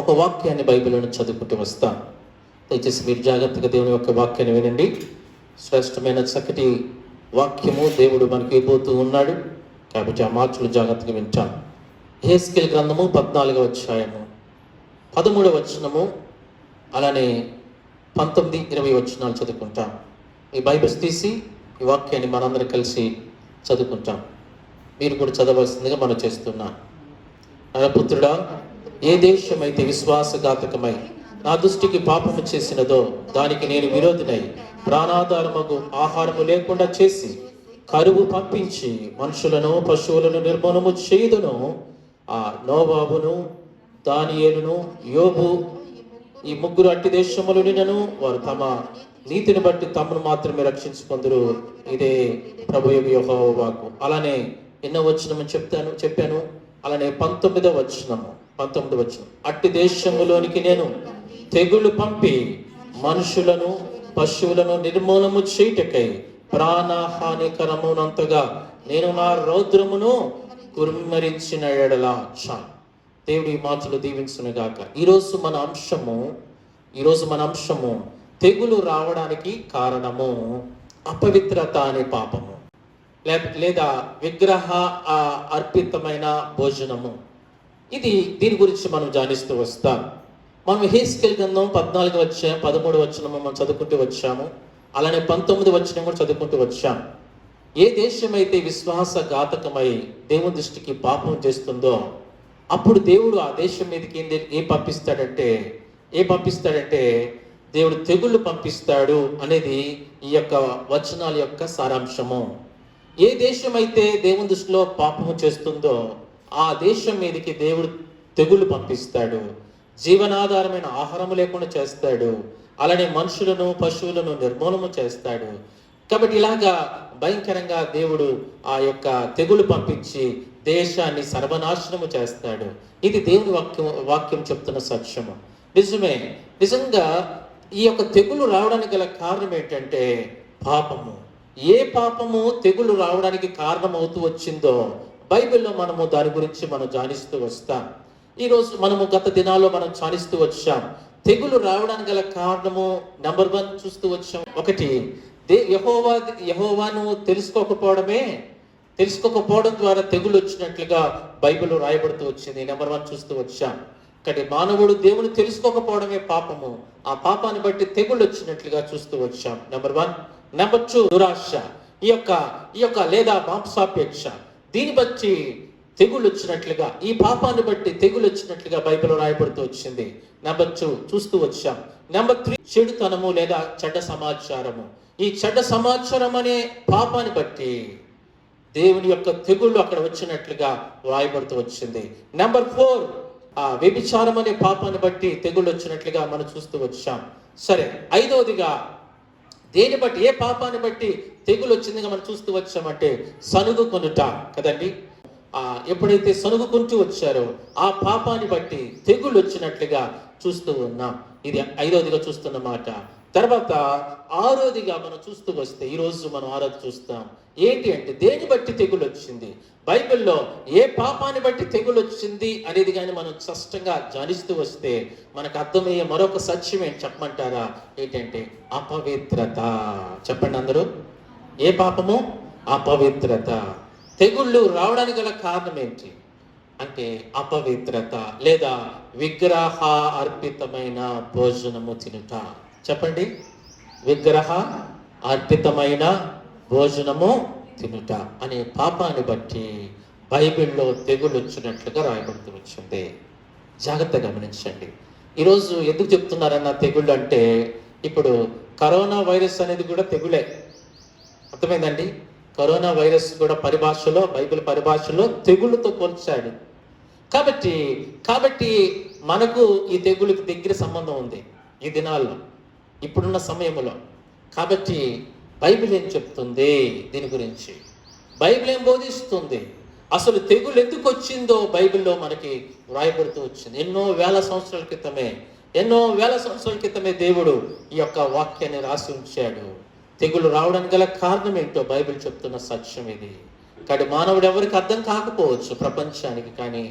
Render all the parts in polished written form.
ఒక వాక్యాన్ని బైబిల్ను చదువుకుంటూ వస్తాను. దయచేసి మీరు జాగ్రత్తగా దేవుని యొక్క వాక్యాన్ని వినండి. శ్రేష్టమైన చక్కటి వాక్యము దేవుడు మనకి ఇవ్వబోతూ ఉన్నాడు కాబట్టి ఆ మాటలు జాగ్రత్తగా వింటాం. యెహెజ్కేలు గ్రంథము 14వ అధ్యాయము 13వ వచనము అలానే 19, 20 వచనాలు చదువుకుంటాం. ఈ బైబిల్స్ తీసి ఈ వాక్యాన్ని మనందరం కలిసి చదువుకుంటాం. మీరు కూడా చదవలసిందిగా మనం చేస్తున్నాం. నరపుత్రుడా, ఏ దేశమైతే విశ్వాసఘాతకమై నా దృష్టికి పాపము చేసినదో దానికి నేను విరోధినై ప్రాణాధారమగు ఆహారము లేకుండా చేసి కరువు పంపించి మనుషులను పశువులను నిర్మూలము చేయుదును. ఆ నోవాబును, దానియేలును, యోబు ఈ ముగ్గురు అట్టి దేశములు నిన్నను వారు తమ నీతిని బట్టి తమను మాత్రమే రక్షించుకొందురు. ఇదే ప్రభువు యెహోవా వాక్కు. అలానే ఎన్నో వచనము చెప్పాను. అలానే 19వ వచనము అట్టి దేశములోనికి నేను తెగులు పంపి మనుషులను పశువులను నిర్మూలము చేయుటకై ప్రాణహానికరమునంతగా నేను నా రౌద్రమును కుమ్మరించిన ఎడల చాలు. దేవుడి మాటలు దీవించునుగాక. ఈరోజు మన అంశము తెగులు రావడానికి కారణము అపవిత్రత అనే పాపము లేదా విగ్రహ అర్పితమైన భోజనము. దీని గురించి మనం ధ్యానిస్తూ వస్తాం. మనం యెహెజ్కేలు గ్రంథం 14వ అధ్యాయం 13వ వచనము మనం చదువుకుంటూ వచ్చాము. అలానే 19వ వచనం కూడా చదువుకుంటూ వచ్చాము. ఏ దేశమైతే విశ్వాసఘాతకమై దేవుని దృష్టికి పాపం చేస్తుందో అప్పుడు దేవుడు ఆ దేశం మీదకి ఏం పంపిస్తాడంటే దేవుడు తెగుళ్ళు పంపిస్తాడు అనేది ఈ యొక్క వచనాల యొక్క సారాంశము. ఏ దేశమైతే దేవుని దృష్టిలో పాపము చేస్తుందో ఆ దేశం మీదకి దేవుడు తెగుళ్ళు పంపిస్తాడు. జీవనాధారమైన ఆహారము లేకుండా చేస్తాడు. అలానే మనుషులను పశువులను నిర్మూలన చేస్తాడు. కాబట్టి ఇలాగా భయంకరంగా దేవుడు ఆ యొక్క తెగులు పంపించి దేశాన్ని సర్వనాశనము చేస్తాడు. ఇది దేవుని వాక్యం చెప్తున్న సత్యము. నిజంగా ఈ యొక్క తెగులు రావడానికి గల కారణం ఏంటంటే పాపము. ఏ పాపము తెగులు రావడానికి కారణం అవుతూ వచ్చిందో బైబిల్లో మనము దాని గురించి మనం ధ్యానిస్తూ వస్తాం. ఈరోజు మనము గత దినాల్లో మనం ధ్యానిస్తూ వచ్చాం. తెగులు రావడానికి గల కారణము నెంబర్ 1 చూస్తూ వచ్చాం. ఒకటి, యెహోవాను తెలుసుకోకపోవడం ద్వారా తెగులు వచ్చినట్లుగా బైబిల్ రాయబడుతూ వచ్చింది. నెంబర్ 1 చూస్తూ వచ్చాం. కానీ మానవుడు దేవుని తెలుసుకోకపోవడమే పాపము. ఆ పాపాన్ని బట్టి తెగులు వచ్చినట్లుగా చూస్తూ వచ్చాం. నెంబర్ 1. నెంబర్ 2, దురాశ. ఈ యొక్క లేదా మాంసాపేక్ష, దీన్ని బట్టి తెగులు వచ్చినట్లుగా, ఈ పాపాన్ని బట్టి తెగులు వచ్చినట్లుగా బైబిల్ రాయబడుతూ వచ్చింది. నెంబర్ 2 చూస్తూ వచ్చాం. నెంబర్ 3, చెడుతనము లేదా చెడ్డ సమాచారము. ఈ చెడ్డ సమాచారం అనే పాపాన్ని బట్టి దేవుని యొక్క తెగుళ్ళు అక్కడ వచ్చినట్లుగా రాయబడుతూ వచ్చింది. నెంబర్ 4, వ్యభిచారం అనే పాపాన్ని బట్టి తెగుళ్ళు వచ్చినట్లుగా మనం చూస్తూ వచ్చాం. సరే, 5వదిగా దేని బట్టి, ఏ పాపాన్ని బట్టి తెగులు వచ్చిందిగా మనం చూస్తూ వచ్చామంటే సనుగు కొనుట కదండి. ఎప్పుడైతే సనుగుకుంటూ వచ్చారో ఆ పాపాన్ని బట్టి తెగులు వచ్చినట్లుగా చూస్తూ ఉన్నాం. ఇది 5వదిగా చూస్తున్న మాట. తర్వాత 6వదిగా మనం చూస్తూ వస్తే ఈరోజు మనం 6వది చూస్తాం. ఏంటి అంటే దేని బట్టి తెగులు వచ్చింది, బైబిల్లో ఏ పాపాన్ని బట్టి తెగులు వచ్చింది అనేది కానీ మనం స్పష్టంగా ధ్యానిస్తూ వస్తే మనకు అర్థమయ్యే మరొక సత్యం ఏంటి చెప్పమంటారా? ఏంటంటే అపవిత్రత. చెప్పండి అందరూ. ఏ పాపము? అపవిత్రత. తెగుళ్ళు రావడానికి గల కారణం ఏంటి అంటే అపవిత్రత లేదా విగ్రహ అర్పితమైన భోజనము తినుట. చెప్పండి, విగ్రహ అర్పితమైన భోజనము తినుట అనే పాపాన్ని బట్టి బైబిల్లో తెగులు వచ్చినట్లుగా రాయబడుతూ వచ్చింది. జాగ్రత్తగా గమనించండి. ఈరోజు ఎందుకు చెప్తున్నారన్న తెగుళ్ళు అంటే, ఇప్పుడు కరోనా వైరస్ అనేది కూడా తెగులే. అర్థమైందండి? కరోనా వైరస్ కూడా బైబిల్ పరిభాషలో తెగుళ్ళతో పోల్చాడు. కాబట్టి మనకు ఈ తెగుళ్ళకి దగ్గర సంబంధం ఉంది ఈ దినాల్లో, ఇప్పుడున్న సమయంలో. కాబట్టి బైబిల్ ఏం చెప్తుంది దీని గురించి? బైబిల్ ఏం బోధిస్తుంది? అసలు తెగులు ఎందుకు వచ్చిందో బైబిల్లో మనకి వ్రాయబడుతూ వచ్చింది. ఎన్నో వేల సంవత్సరాల క్రితమే దేవుడు ఈ యొక్క వాక్యాన్ని రాసి ఉంచాడు. తెగులు రావడానికి గల కారణం ఏంటో బైబిల్ చెప్తున్న సత్యం ఇది. కానీ మానవుడు ఎవరికి అర్థం కాకపోవచ్చు ప్రపంచానికి, కానీ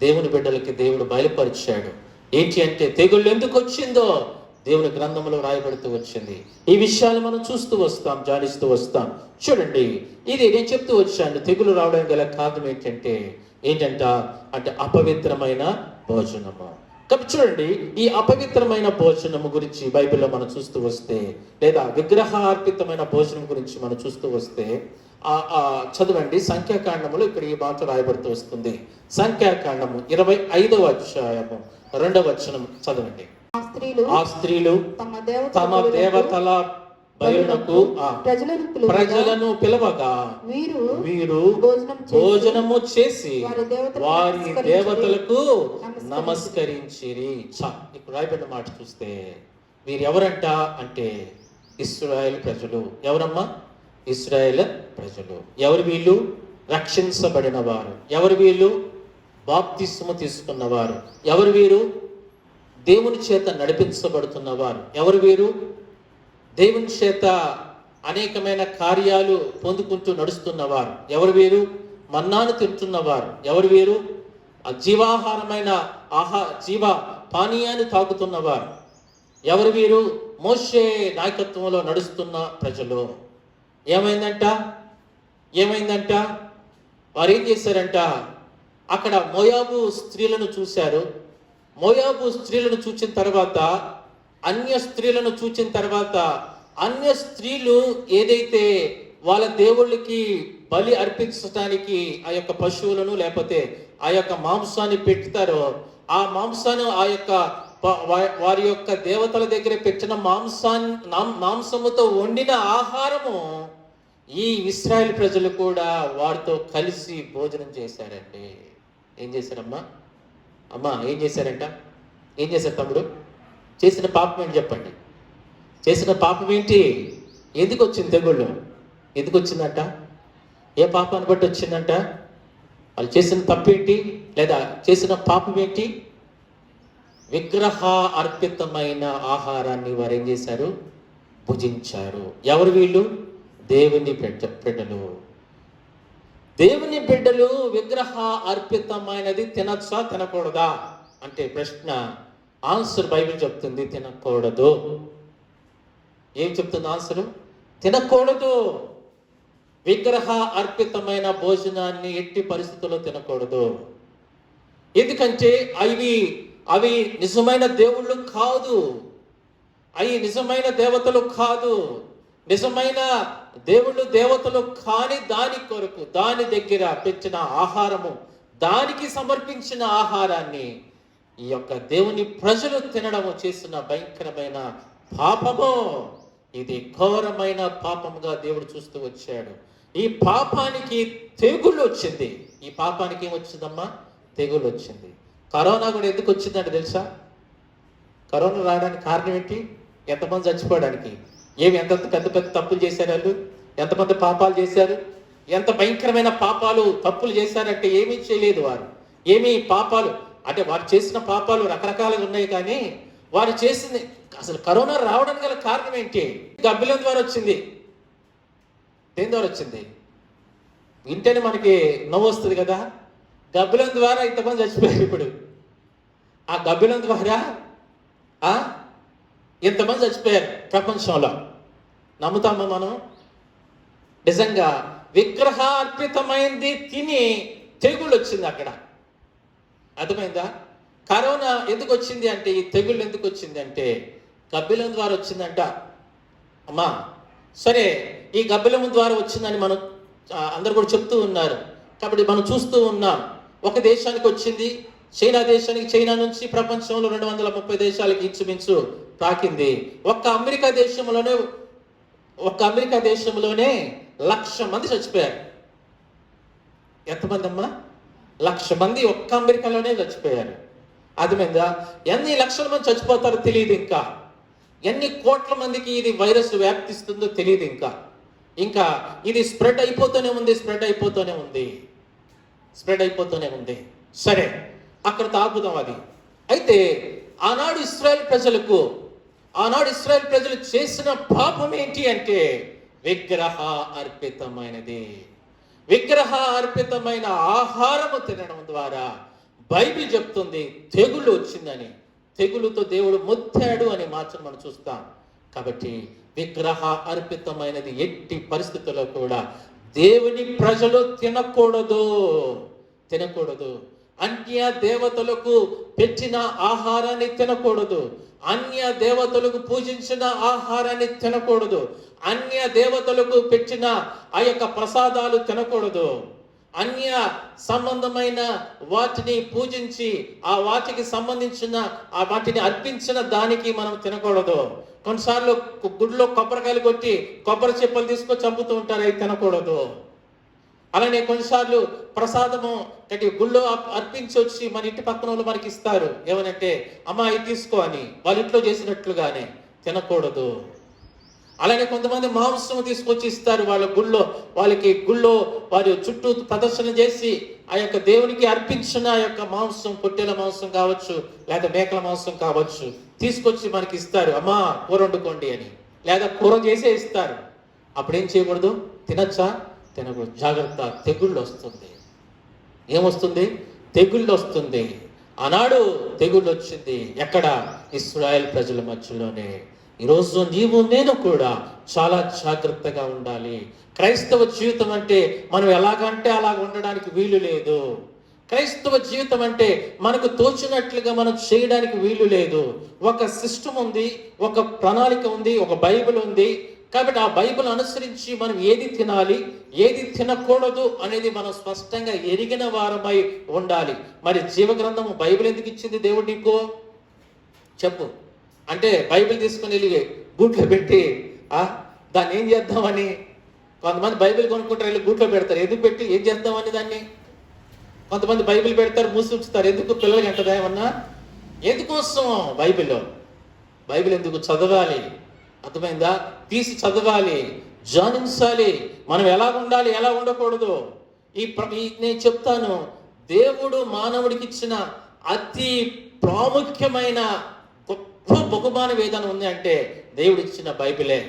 దేవుని బిడ్డలకి దేవుడు బయలుపరిచాడు. ఏంటి అంటే తెగుళ్ళు ఎందుకు వచ్చిందో దేవుని గ్రంథంలో రాయబడుతూ వచ్చింది. ఈ విషయాలు మనం చూస్తూ వస్తాం, ధ్యానిస్తూ వస్తాం. చూడండి, ఇది నేను చెప్తూ వచ్చాను. తెగులు రావడానికి గల కారణం ఏంటంట అంటే అపవిత్రమైన భోజనము. కాబట్టి చూడండి, ఈ అపవిత్రమైన భోజనము గురించి బైబిల్లో మనం చూస్తూ వస్తే, లేదా విగ్రహార్పితమైన భోజనం గురించి మనం చూస్తూ వస్తే చదవండి. సంఖ్యాకాండములో ఇక్కడ ఈ మాట రాయబడుతూ వస్తుంది. సంఖ్యాకాండము 25వ అధ్యాయము 2వ వచనం చదవండి. ఆ స్త్రీలు తమ దేవతల బయలునకు ప్రజలను పిలవగా వీరు భోజనము చేసి వారి దేవతలకు నమస్కరించిరి. ఇప్పుడు రాయబడిన మాట చూస్తే వీరు ఎవరంట అంటే ఇశ్రాయేలు ప్రజలు. ఎవరమ్మా? ఇశ్రాయేల్ ప్రజలు. ఎవరు వీళ్ళు? రక్షించబడిన వారు. ఎవరు వీళ్ళు? బాప్తిస్మము తీసుకున్నవారు. ఎవరు వీరు? దేవుని చేత నడిపించబడుతున్నవారు. ఎవరు వీరు? దేవుని చేత అనేకమైన కార్యాలు పొందుకుంటూ నడుస్తున్నవారు. ఎవరు వీరు? మన్నాను తింటున్నవారు. ఎవరు వీరు? జీవాహారమైన జీవ పానీయాన్ని తాగుతున్నవారు. ఎవరు వీరు? మోషే నాయకత్వంలో నడుస్తున్న ప్రజలు. ఏమైందంట వారు ఏం చేశారంట? అక్కడ మోయాబు స్త్రీలను చూశారు. మోయాబు స్త్రీలను చూచిన తర్వాత, అన్య స్త్రీలను చూచిన తర్వాత, అన్య స్త్రీలు ఏదైతే వాళ్ళ దేవుళ్ళకి బలి అర్పించడానికి ఆ యొక్క పశువులను లేకపోతే ఆ యొక్క మాంసాన్ని పెడతారో, ఆ మాంసాన్ని ఆ యొక్క వారి యొక్క దేవతల దగ్గర పెట్టిన మాంసముతో వండిన ఆహారము ఈ ఇశ్రాయేలు ప్రజలు కూడా వారితో కలిసి భోజనం చేశారండి. ఏం చేశారమ్మా? ఏం చేశారంట? ఏం చేశారు తమ్ముడు? చేసిన పాపం ఏంటి చెప్పండి? చేసిన పాపం ఏంటి? ఎందుకు వచ్చింది తెగుళ్ళు? ఎందుకు వచ్చిందంట? ఏ పాపాన్ని బట్టి వచ్చిందంట? వాళ్ళు చేసిన తప్పేంటి, లేదా చేసిన పాపం ఏంటి? విగ్రహ అర్పితమైన ఆహారాన్ని వారు ఏం చేశారు? భుజించారు. ఎవరు వీళ్ళు? దేవుని బిడ్డలు. దేవుని బిడ్డలు విగ్రహ అర్పితమైనది తినచ్చా తినకూడదా అంటే ప్రశ్న. ఆన్సర్ బైబిల్ చెప్తుంది తినకూడదు. ఏం చెప్తుంది ఆన్సరు? తినకూడదు. విగ్రహ అర్పితమైన భోజనాన్ని ఎట్టి పరిస్థితుల్లో తినకూడదు. ఎందుకంటే అవి నిజమైన దేవుళ్ళు కాదు. అవి నిజమైన దేవతలు కాదు. నిజమైన దేవుళ్ళు దేవతలు కాని దాని కొరకు దాని దగ్గర పెట్టిన ఆహారము, దానికి సమర్పించిన ఆహారాన్ని ఈ యొక్క దేవుని ప్రజలు తినడము చేసిన భయంకరమైన పాపము. ఇది ఘోరమైన పాపముగా దేవుడు చూస్తూ వచ్చాడు. ఈ పాపానికి తెగులు వచ్చింది. ఈ పాపానికి ఏమొచ్చిందమ్మా? తెగులు వచ్చింది. కరోనా కూడా ఎందుకు వచ్చిందంటే తెలుసా? కరోనా రావడానికి కారణం ఏంటి? ఎంతమంది చచ్చిపోవడానికి? ఎంత పెద్ద పెద్ద తప్పులు చేశారు వాళ్ళు? ఎంతమంది పాపాలు చేశారు? ఎంత భయంకరమైన పాపాలు తప్పులు చేశారంటే ఏమీ చేయలేదు వారు. ఏమీ పాపాలు అంటే వారు చేసిన పాపాలు రకరకాలుగా ఉన్నాయి, కానీ వారు చేసింది అసలు కరోనా రావడానికి గల కారణం ఏంటి? గబ్బిలం ద్వారా వచ్చింది. దేని ద్వారా వచ్చింది? వింటేనే మనకి నవ్వు వస్తుంది కదా. గబ్బిలం ద్వారా ఇంతమంది చచ్చిపోయారు. ఇప్పుడు ఆ గబ్బిలం ద్వారా ఎంతమంది చచ్చిపోయారు ప్రపంచంలో? నమ్ముతామా మనం? నిజంగా విగ్రహ అర్పితమైంది తిని తెగుళ్ళు వచ్చింది అక్కడ. అర్థమైందా? కరోనా ఎందుకు వచ్చింది అంటే, ఈ తెగుళ్ళు ఎందుకు వచ్చింది అంటే గబ్బిలం ద్వారా వచ్చిందంట. అమ్మా సరే, ఈ గబ్బిలం ద్వారా వచ్చిందని మనం అందరు కూడా చెప్తూ ఉన్నారు. కాబట్టి మనం చూస్తూ ఉన్నాం. ఒక దేశానికి వచ్చింది, చైనా దేశానికి. చైనా నుంచి ప్రపంచంలో 230 దేశాలకి ఇంచుమించు తాకింది. ఒక్క అమెరికా దేశంలోనే 1,00,000 మంది చచ్చిపోయారు. ఎంతమంది అమ్మా? 1,00,000 మంది ఒక్క అమెరికాలోనే చచ్చిపోయారు. అర్థమైందా? ఎన్ని లక్షల మంది చచ్చిపోతారో తెలియదు. ఇంకా ఎన్ని కోట్ల మందికి ఇది వైరస్ వ్యాప్తిస్తుందో తెలియదు. ఇంకా ఇది స్ప్రెడ్ అయిపోతూనే ఉంది. సరే, అక్కడ తాగుదాం అది. అయితే ఆనాడు ఇశ్రాయేల్ ప్రజలు చేసిన పాపం ఏంటి అంటే విగ్రహ అర్పితమైనది. విగ్రహ అర్పితమైన ఆహారము తినడం ద్వారా బైబిల్ చెప్తుంది తెగుళ్ళు వచ్చిందని. తెగులుతో దేవుడు మొత్తాడు అనే మాటను మనం చూస్తాం. కాబట్టి విగ్రహ అర్పితమైనది ఎట్టి పరిస్థితుల్లో కూడా దేవుని ప్రజలు తినకూడదు. అన్య దేవతలకు పెట్టిన ఆహారాన్ని తినకూడదు. అన్య దేవతలకు పూజించిన ఆహారాన్ని తినకూడదు. అన్య దేవతలకు పెట్టిన ఆ యొక్క ప్రసాదాలు తినకూడదు. అన్య సంబంధమైన వాటిని పూజించి ఆ వాటికి సంబంధించిన ఆ వాటిని అర్పించిన దానికి మనం తినకూడదు. కొన్నిసార్లు గుడిలో కొబ్బరికాయలు కొట్టి కొబ్బరి చెప్పలు తీసుకొని చంపుతూ ఉంటారు, అవి తినకూడదు. అలానే కొన్నిసార్లు ప్రసాదము కట్టి గుళ్ళో అర్పించి వచ్చి మన ఇంటి పక్కన వాళ్ళు మనకి ఇస్తారు, ఏమనంటే అమ్మా ఇది తీసుకో అని, వాళ్ళ ఇంట్లో చేసినట్లుగానే తినకూడదు. అలానే కొంతమంది మాంసం తీసుకొచ్చి ఇస్తారు వాళ్ళ గుళ్ళో వారి చుట్టూ ప్రదర్శన చేసి ఆ యొక్క దేవునికి అర్పించిన ఆ యొక్క మాంసం, పొట్టేల మాంసం కావచ్చు లేదా మేకల మాంసం కావచ్చు, తీసుకొచ్చి మనకి ఇస్తారు, అమ్మా కూర వండుకోండి అని, లేదా కూర చేసే ఇస్తారు. అప్పుడేం చేయకూడదు? తినచ్చా? తినకూడదు. జాగ్రత్త, తెగుళ్ళు వస్తుంది. ఏమొస్తుంది? తెగుళ్ళు వస్తుంది. ఆనాడు తెగుళ్ళు వచ్చింది ఎక్కడ? ఇశ్రాయేల్ ప్రజల మధ్యలోనే. ఈరోజు నీవు నేను కూడా చాలా జాగ్రత్తగా ఉండాలి. క్రైస్తవ జీవితం అంటే మనం ఎలాగంటే అలాగ ఉండడానికి వీలు లేదు. క్రైస్తవ జీవితం అంటే మనకు తోచినట్లుగా మనం చేయడానికి వీలు లేదు. ఒక సిస్టమ్ ఉంది, ఒక ప్రణాళిక ఉంది, ఒక బైబిల్ ఉంది. కాబట్టి ఆ బైబిల్ అనుసరించి మనం ఏది తినాలి, ఏది తినకూడదు అనేది మనం స్పష్టంగా ఎరిగిన వారమై ఉండాలి. మరి జీవగ్రంథము బైబిల్ ఎందుకు ఇచ్చింది దేవుడు నీకు? చెప్పు. అంటే బైబిల్ తీసుకుని వెళ్ళి గూట్లో పెట్టి దాన్ని ఏం చేద్దామని, కొంతమంది బైబిల్ కొనుక్కుంటారు, వెళ్ళి గూట్లో పెడతారు. ఎందుకు పెట్టి ఏం చేద్దామని దాన్ని? కొంతమంది బైబిల్ పెడతారు, మూసి ఉంచుతారు. ఎందుకు? పిల్లలకి ఎంటదా ఏమన్నా? ఎందుకోసం బైబిల్ ఎందుకు చదవాలి? అర్థమైందా? తీసి చదవాలి, ధ్యానించాలి. మనం ఎలా ఉండాలి, ఎలా ఉండకూడదు. నేను చెప్తాను, దేవుడు మానవుడికి ఇచ్చిన అతి ప్రాముఖ్యమైన గొప్ప బహుమానం ఏదైనా ఉంది అంటే దేవుడు ఇచ్చిన బైబిలే.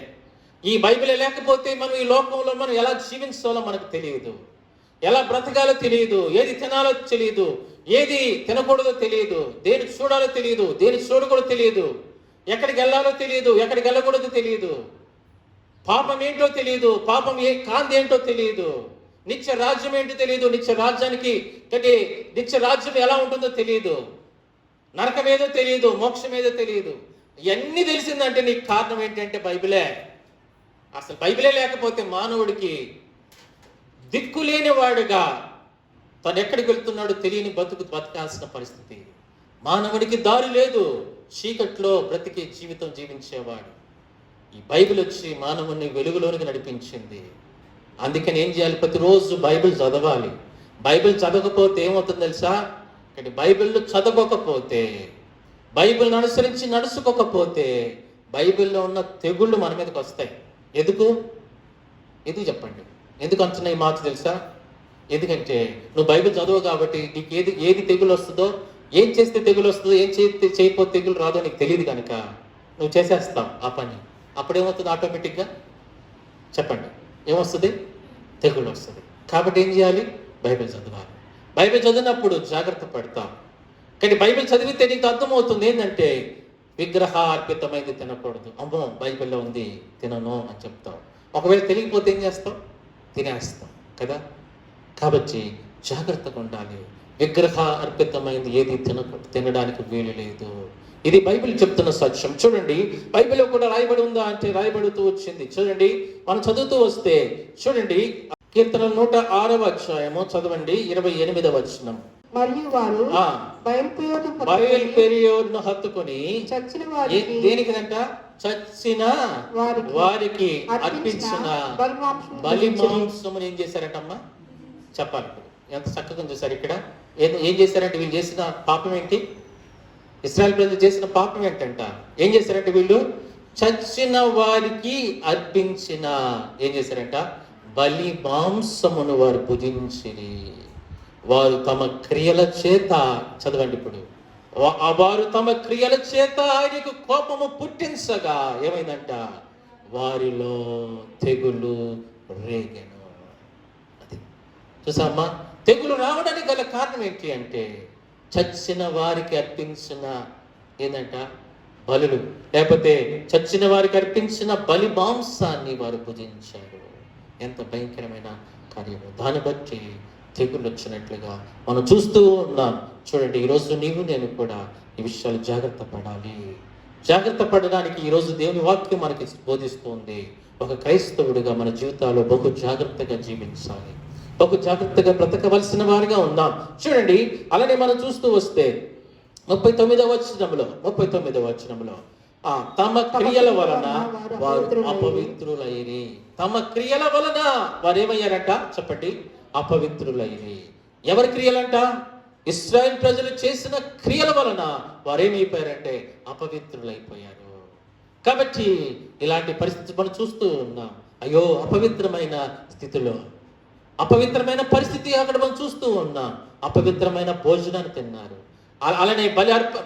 ఈ బైబిలే లేకపోతే మనం ఈ లోకంలో మనం ఎలా జీవించాలో మనకు తెలియదు, ఎలా బ్రతకాలో తెలియదు, ఏది తినాలో తెలియదు, ఏది తినకూడదో తెలియదు, దేని చూడాలో తెలియదు, దేని చూడకూడదో తెలియదు, ఎక్కడికి వెళ్ళాలో తెలియదు, ఎక్కడికి వెళ్ళకూడదు తెలియదు, పాపం ఏంటో తెలియదు, పాపం కాంతి ఏంటో తెలియదు, నిత్య రాజ్యం ఏంటో తెలియదు, నిత్య రాజ్యం ఎలా ఉంటుందో తెలియదు, నరకం ఏదో తెలియదు, మోక్షం ఏదో తెలియదు. ఇవన్నీ తెలిసిందంటే నీకు కారణం ఏంటంటే బైబిలే. అసలు బైబిలే లేకపోతే మానవుడికి దిక్కులేని వాడుగా తను ఎక్కడికి వెళ్తున్నాడో తెలియని బతకాల్సిన పరిస్థితి. మానవుడికి దారి లేదు, చీకట్లో బ్రతికే జీవితం జీవించేవాడు. ఈ బైబిల్ వచ్చి మానవుని వెలుగులోనికి నడిపించింది. అందుకని ఏం చేయాలి? ప్రతిరోజు బైబిల్ చదవాలి. బైబిల్ చదవకపోతే ఏమవుతుంది తెలుసా? అంటే బైబిల్ చదవకపోతే, బైబిల్ని అనుసరించి నడుచుకోకపోతే బైబిల్లో ఉన్న తెగుళ్ళు మన మీదకి వస్తాయి. ఎందుకు చెప్పండి? ఎందుకు అంటున్నాయి మాట తెలుసా? ఎందుకంటే నువ్వు బైబిల్ చదువు కాబట్టి నీకు ఏది తెగులు వస్తుందో, ఏం చేస్తే తెగులు వస్తుందో, ఏం చేయకపోతే తెగులు రాదో నీకు తెలియదు కనుక నువ్వు చేసేస్తావు ఆ పని. అప్పుడేమవుతుంది? ఆటోమేటిక్గా చెప్పండి, ఏమొస్తుంది? తెగులు వస్తుంది. కాబట్టి ఏం చేయాలి? బైబిల్ చదవాలి. బైబిల్ చదివినప్పుడు జాగ్రత్త పడతాం. కానీ బైబిల్ చదివితే నీకు అర్థమవుతుంది ఏంటంటే విగ్రహ అర్పితమైంది తినకూడదు. అమ్మో బైబిల్లో ఉంది, తినను అని చెప్తాం. ఒకవేళ తెలియకపోతే ఏం చేస్తాం? తినేస్తాం కదా. కాబట్టి జాగ్రత్తగా ఉండాలి. విగ్రహ అర్పితమైంది ఏది తినడానికి వీలు లేదు. ఇది బైబిల్ చెప్తున్న సత్యం. చూడండి, బైబిల్లో కూడా రాయబడి ఉందా అంటే రాయబడుతూ వచ్చింది. చూడండి, మనం చదువుతూ వస్తే చూడండి, కీర్తన 106వ అధ్యాయము చదవండి, 28వ వచనం. మరియు వారు బయల్పెరియోరును హత్తుకొని దేనికిదంట? చచ్చిన వారికి అర్పించిన బలి మాంసమును ఏం చేశారంటమ్మా? చెప్పాలి. ఎంత చక్కగా చూసారు ఇక్కడ. ఏం చేశారంటే వీళ్ళు చేసిన పాపం ఏంటి? ఇశ్రాయేలు ప్రజలు చేసిన పాపం ఏంటంట? ఏం చేశారంటే వీళ్ళు చచ్చిన వారికి అర్పించిన ఏం చేశారంట? బలి మాంసమును వారు భుజించిరి. వారు తమ క్రియల చేత, చదవండి ఇప్పుడు, వారు తమ క్రియల చేత ఆయనకు కోపము పుట్టించగా ఏమైందంట? వారిలో తెగులు రేగెను. అది చూసామ్మా, తెగులు రావడానికి గల కారణం ఏంటి అంటే చచ్చిన వారికి అర్పించిన ఏంటంట? బలులు, లేకపోతే చచ్చిన వారికి అర్పించిన బలి మాంసాన్ని వారు భుజించారు. ఎంత భయంకరమైన కార్యము! దాన్ని బట్టి తెగుళ్ళు వచ్చినట్లుగా మనం చూస్తూ ఉన్నాం. చూడండి, ఈరోజు నీవు నేను కూడా ఈ విషయాలు జాగ్రత్త పడాలి. జాగ్రత్త పడడానికి ఈరోజు దేవుని వాక్యం మనకి బోధిస్తుంది. ఒక క్రైస్తవుడిగా మన జీవితాల్లో బహు జాగ్రత్తగా జీవించాలి, బహు జాగ్రత్తగా బ్రతకవలసిన వారిగా ఉందాం. చూడండి, అలానే మనం చూస్తూ వస్తే 39వ వచనంలో తమ క్రియల వలన వారు అపవిత్రులైరి. తమ క్రియల వలన వారు ఏమయ్యారంట? చెప్పండి, అపవిత్రులైరి. ఎవరి క్రియలంట? ఇశ్రాయేల్ ప్రజలు చేసిన క్రియల వలన వారేమైపోయారంటే అపవిత్రులైపోయారు. కాబట్టి ఇలాంటి పరిస్థితి మనం చూస్తూ ఉన్నాం. అయ్యో, అపవిత్రమైన స్థితిలో, అపవిత్రమైన పరిస్థితి అక్కడ మనం చూస్తూ ఉన్నాం. అపవిత్రమైన భోజనాన్ని తిన్నారు. అలానే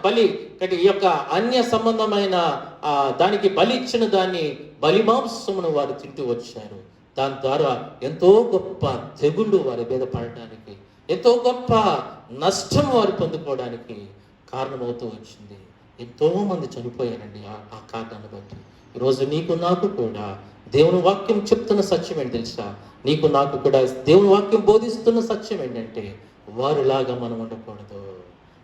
బలి ఈ యొక్క అన్య సంబంధమైన దానికి బలి ఇచ్చిన దాన్ని, బలి మాంసమును వారు తింటూ వచ్చారు. దాని ద్వారా ఎంతో గొప్ప తెగుళ్ళు వారి మీద పడడానికి, ఎంతో గొప్ప నష్టం వారు పొందుకోవడానికి కారణమవుతూ వచ్చింది. ఎంతో మంది చనిపోయారండి ఆ కారణాన్ని బట్టి. ఈరోజు నీకు నాకు కూడా దేవుని వాక్యం చెప్తున్న సత్యం ఏంటి తెలుసా? నీకు నాకు కూడా దేవుని వాక్యం బోధిస్తున్న సత్యం ఏంటంటే, వారిలాగా మనం ఉండకూడదు,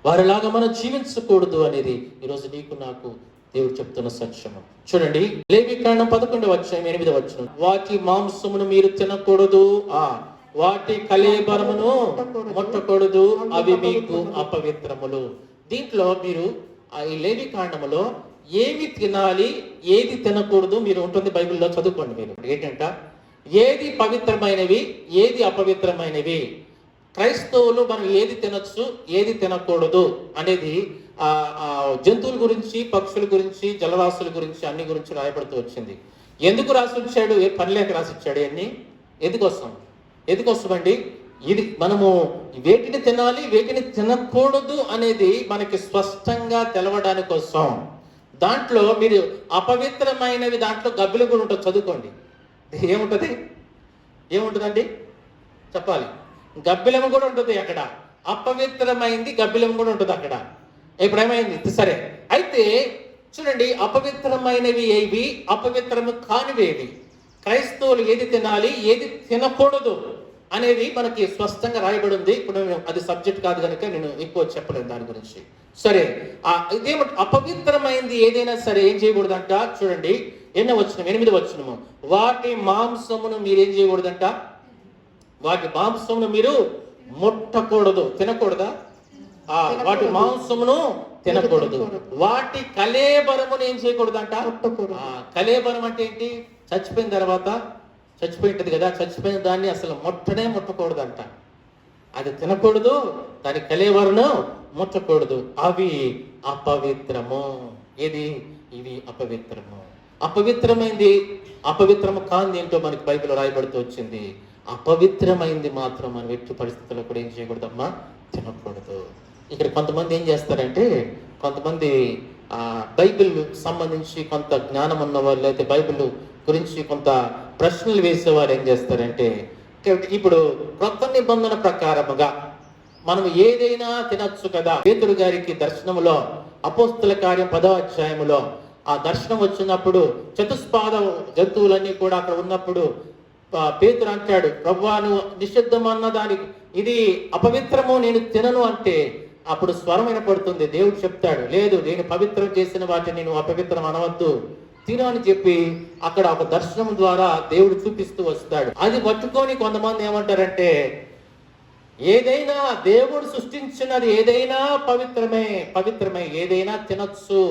వారిలాగా మనం జీవించకూడదు అనేది ఈరోజు నీకు నాకు దేవుడు చెప్తున్న సత్యము. చూడండి, లేవికాండం 11వ అధ్యాయం 8వ వచనం, వాటి మాంసమును మీరు తినకూడదు, వాటి కళేబరమును ముట్టకూడదు, అవి మీకు అపవిత్రములు. దీంట్లో మీరు ఈ లేవికాండములో ఏమి తినాలి, ఏది తినకూడదు మీరు ఉంటుంది బైబిల్లో చదువుకోండి. మీరు ఏంటంట, ఏది పవిత్రమైనవి, ఏది అపవిత్రమైనవి, క్రైస్తవులు మనం ఏది తినొచ్చు, ఏది తినకూడదు అనేది జంతువుల గురించి, పక్షుల గురించి, జలరాశుల గురించి, అన్ని గురించి రాయబడుతూ వచ్చింది. ఎందుకు రాసి వచ్చాడు? ఏ పని లేక రాసి వచ్చాడు అన్ని? ఎందుకోసమండి? ఇది మనము వేటిని తినాలి, వేటిని తినకూడదు అనేది మనకి స్పష్టంగా తెలవడానికి కోసం. దాంట్లో మీరు అపవిత్రమైనవి, దాంట్లో గబ్బిలం కూడా ఉంటుంది, చదువుకోండి. ఏముంటుందండి? చెప్పాలి. గబ్బిలం కూడా ఉంటుంది అక్కడ. అపవిత్రమైంది గబ్బిలం కూడా ఉంటుంది అక్కడ. ఇప్పుడు ఏమైంది? సరే, అయితే చూడండి, అపవిత్రమైనవి ఏవి, అపవిత్రము కానివేవి, క్రైస్తవులు ఏది తినాలి, ఏది తినకూడదు అనేది మనకి స్పష్టంగా రాయబడి ఉంది. ఇప్పుడు అది సబ్జెక్ట్ కాదు కనుక నేను ఎక్కువ చెప్పలేను దాని గురించి. సరే, ఇదేమంటే అపవిత్రమైంది ఏదైనా సరే ఏం చేయకూడదంట? చూడండి, 8వ వచనము, వాటి మాంసమును మీరేం చేయకూడదంట? వాటి మాంసమును మీరు ముట్టకూడదు. తినకూడదా? వాటి మాంసమును తినకూడదు. వాటి కళేబరమును ఏం చేయకూడదంట? కళేబరం అంటే ఏంటి? చచ్చిపోయిన తర్వాత చచ్చిపోయింటది కదా, చచ్చిపోయిన దాన్ని అసలు ముట్టకూడదంట. అది తినకూడదు, దాని కళేబరను ముట్టకూడదు. అవి అపవిత్రము. ఇవి అపవిత్రము. అపవిత్రమైంది, అపవిత్రము కాంది ఏంటో మనకి బైబిల్లో రాయబడుతూ వచ్చింది. అపవిత్రమైంది మాత్రం మనం ఎట్టి పరిస్థితుల్లో కూడా ఏం చేయకూడదమ్మా? తినకూడదు. ఇక్కడ కొంతమంది ఏం చేస్తారంటే, కొంతమంది బైబిల్ సంబంధించి కొంత జ్ఞానం ఉన్నవాళ్ళు, అయితే బైబిల్ గురించి కొంత ప్రశ్నలు వేసేవారు ఏం చేస్తారంటే, ఇప్పుడు క్రొత్త నిబంధన ప్రకారముగా మనం ఏదైనా తినచ్చు కదా. పేతురు గారికి దర్శనములో, అపోస్తుల కార్యం 10వ అధ్యాయములో ఆ దర్శనం వచ్చినప్పుడు చతుస్పాద జంతువులన్నీ కూడా అక్కడ ఉన్నప్పుడు పేతురు అంటాడు, ప్రభువా, నువ్వు నిషిద్ధం అన్న దానికి ఇది అపవిత్రము, నేను తినను అంటే అప్పుడు స్వరం వినపడుతుంది. దేవుడు చెప్తాడు, లేదు, నేను పవిత్రం చేసిన వాటిని నువ్వు అపవిత్రం అనవద్దు, తిను అని చెప్పి అక్కడ ఒక దర్శనం ద్వారా దేవుడు చూపిస్తూ వస్తాడు. అది పట్టుకొని కొంతమంది ఏమంటారంటే, ఏదైనా దేవుడు సృష్టించినది ఏదైనా పవిత్రమే, ఏదైనా తినొచ్చు,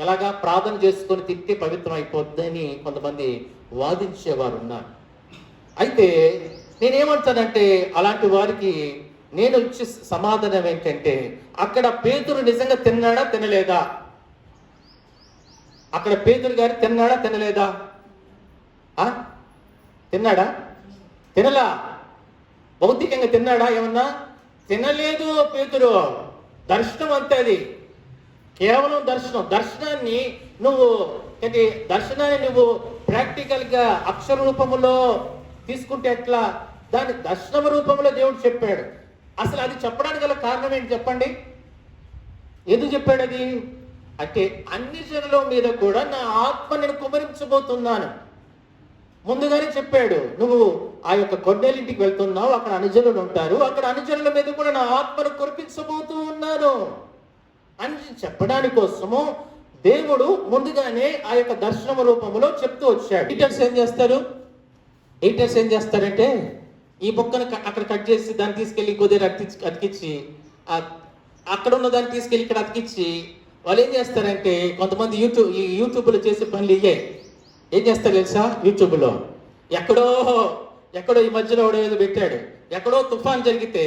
ఎలాగా ప్రార్థన చేసుకొని తింటే పవిత్రం అయిపోద్దని కొంతమంది వాదించేవారు ఉన్నారు. అయితే నేనేమంటానంటే, అలాంటి వారికి నేను ఇచ్చే సమాధానం ఏంటంటే, అక్కడ పేతురు నిజంగా తిన్నాడా తినలేదా? అక్కడ పేతురు గారు తిన్నాడా తినలేదా? తిన్నాడా? తినలా. భౌతికంగా తిన్నాడా? ఏమన్నా తినలేదు పేతురు. దర్శనం అంతే, అది కేవలం దర్శనాన్ని నువ్వు ప్రాక్టికల్గా అక్షర రూపములో తీసుకుంటే ఎట్లా? దాని దర్శనం రూపంలో దేవుడు చెప్పాడు. అసలు అది చెప్పడానికి గల కారణం ఏంటి చెప్పండి? ఎందుకు చెప్పాడు అది? అంటే అన్ని జనుల మీద కూడా నా ఆత్మ నేను కుమరించబోతున్నాను. ముందుగానే చెప్పాడు, నువ్వు ఆ యొక్క గొడ్డలింటికి వెళ్తున్నావు, అక్కడ అనుజనులు ఉంటారు, అక్కడ అనుజనుల మీద కూడా నా ఆత్మను కురిపించబోతూ ఉన్నాను అని చెప్పడానికి కోసము దేవుడు ముందుగానే ఆ యొక్క దర్శన రూపంలో చెప్తూ వచ్చాడు. ఎడిటర్స్ ఏం చేస్తారంటే ఈ బొక్కను అక్కడ కట్ చేసి దాన్ని తీసుకెళ్ళి కొద్దిగా అతికించి అక్కడ ఉన్న దాన్ని తీసుకెళ్ళి ఇక్కడ అతికించి వాళ్ళు ఏం చేస్తారంటే కొంతమంది యూట్యూబ్లో చేసే పనులు ఇయ్యాయి. ఏం చేస్తారు తెలుసా? యూట్యూబ్లో ఎక్కడో ఈ మధ్యలో ఏదో పెట్టాడు, ఎక్కడో తుఫాన్ జరిగితే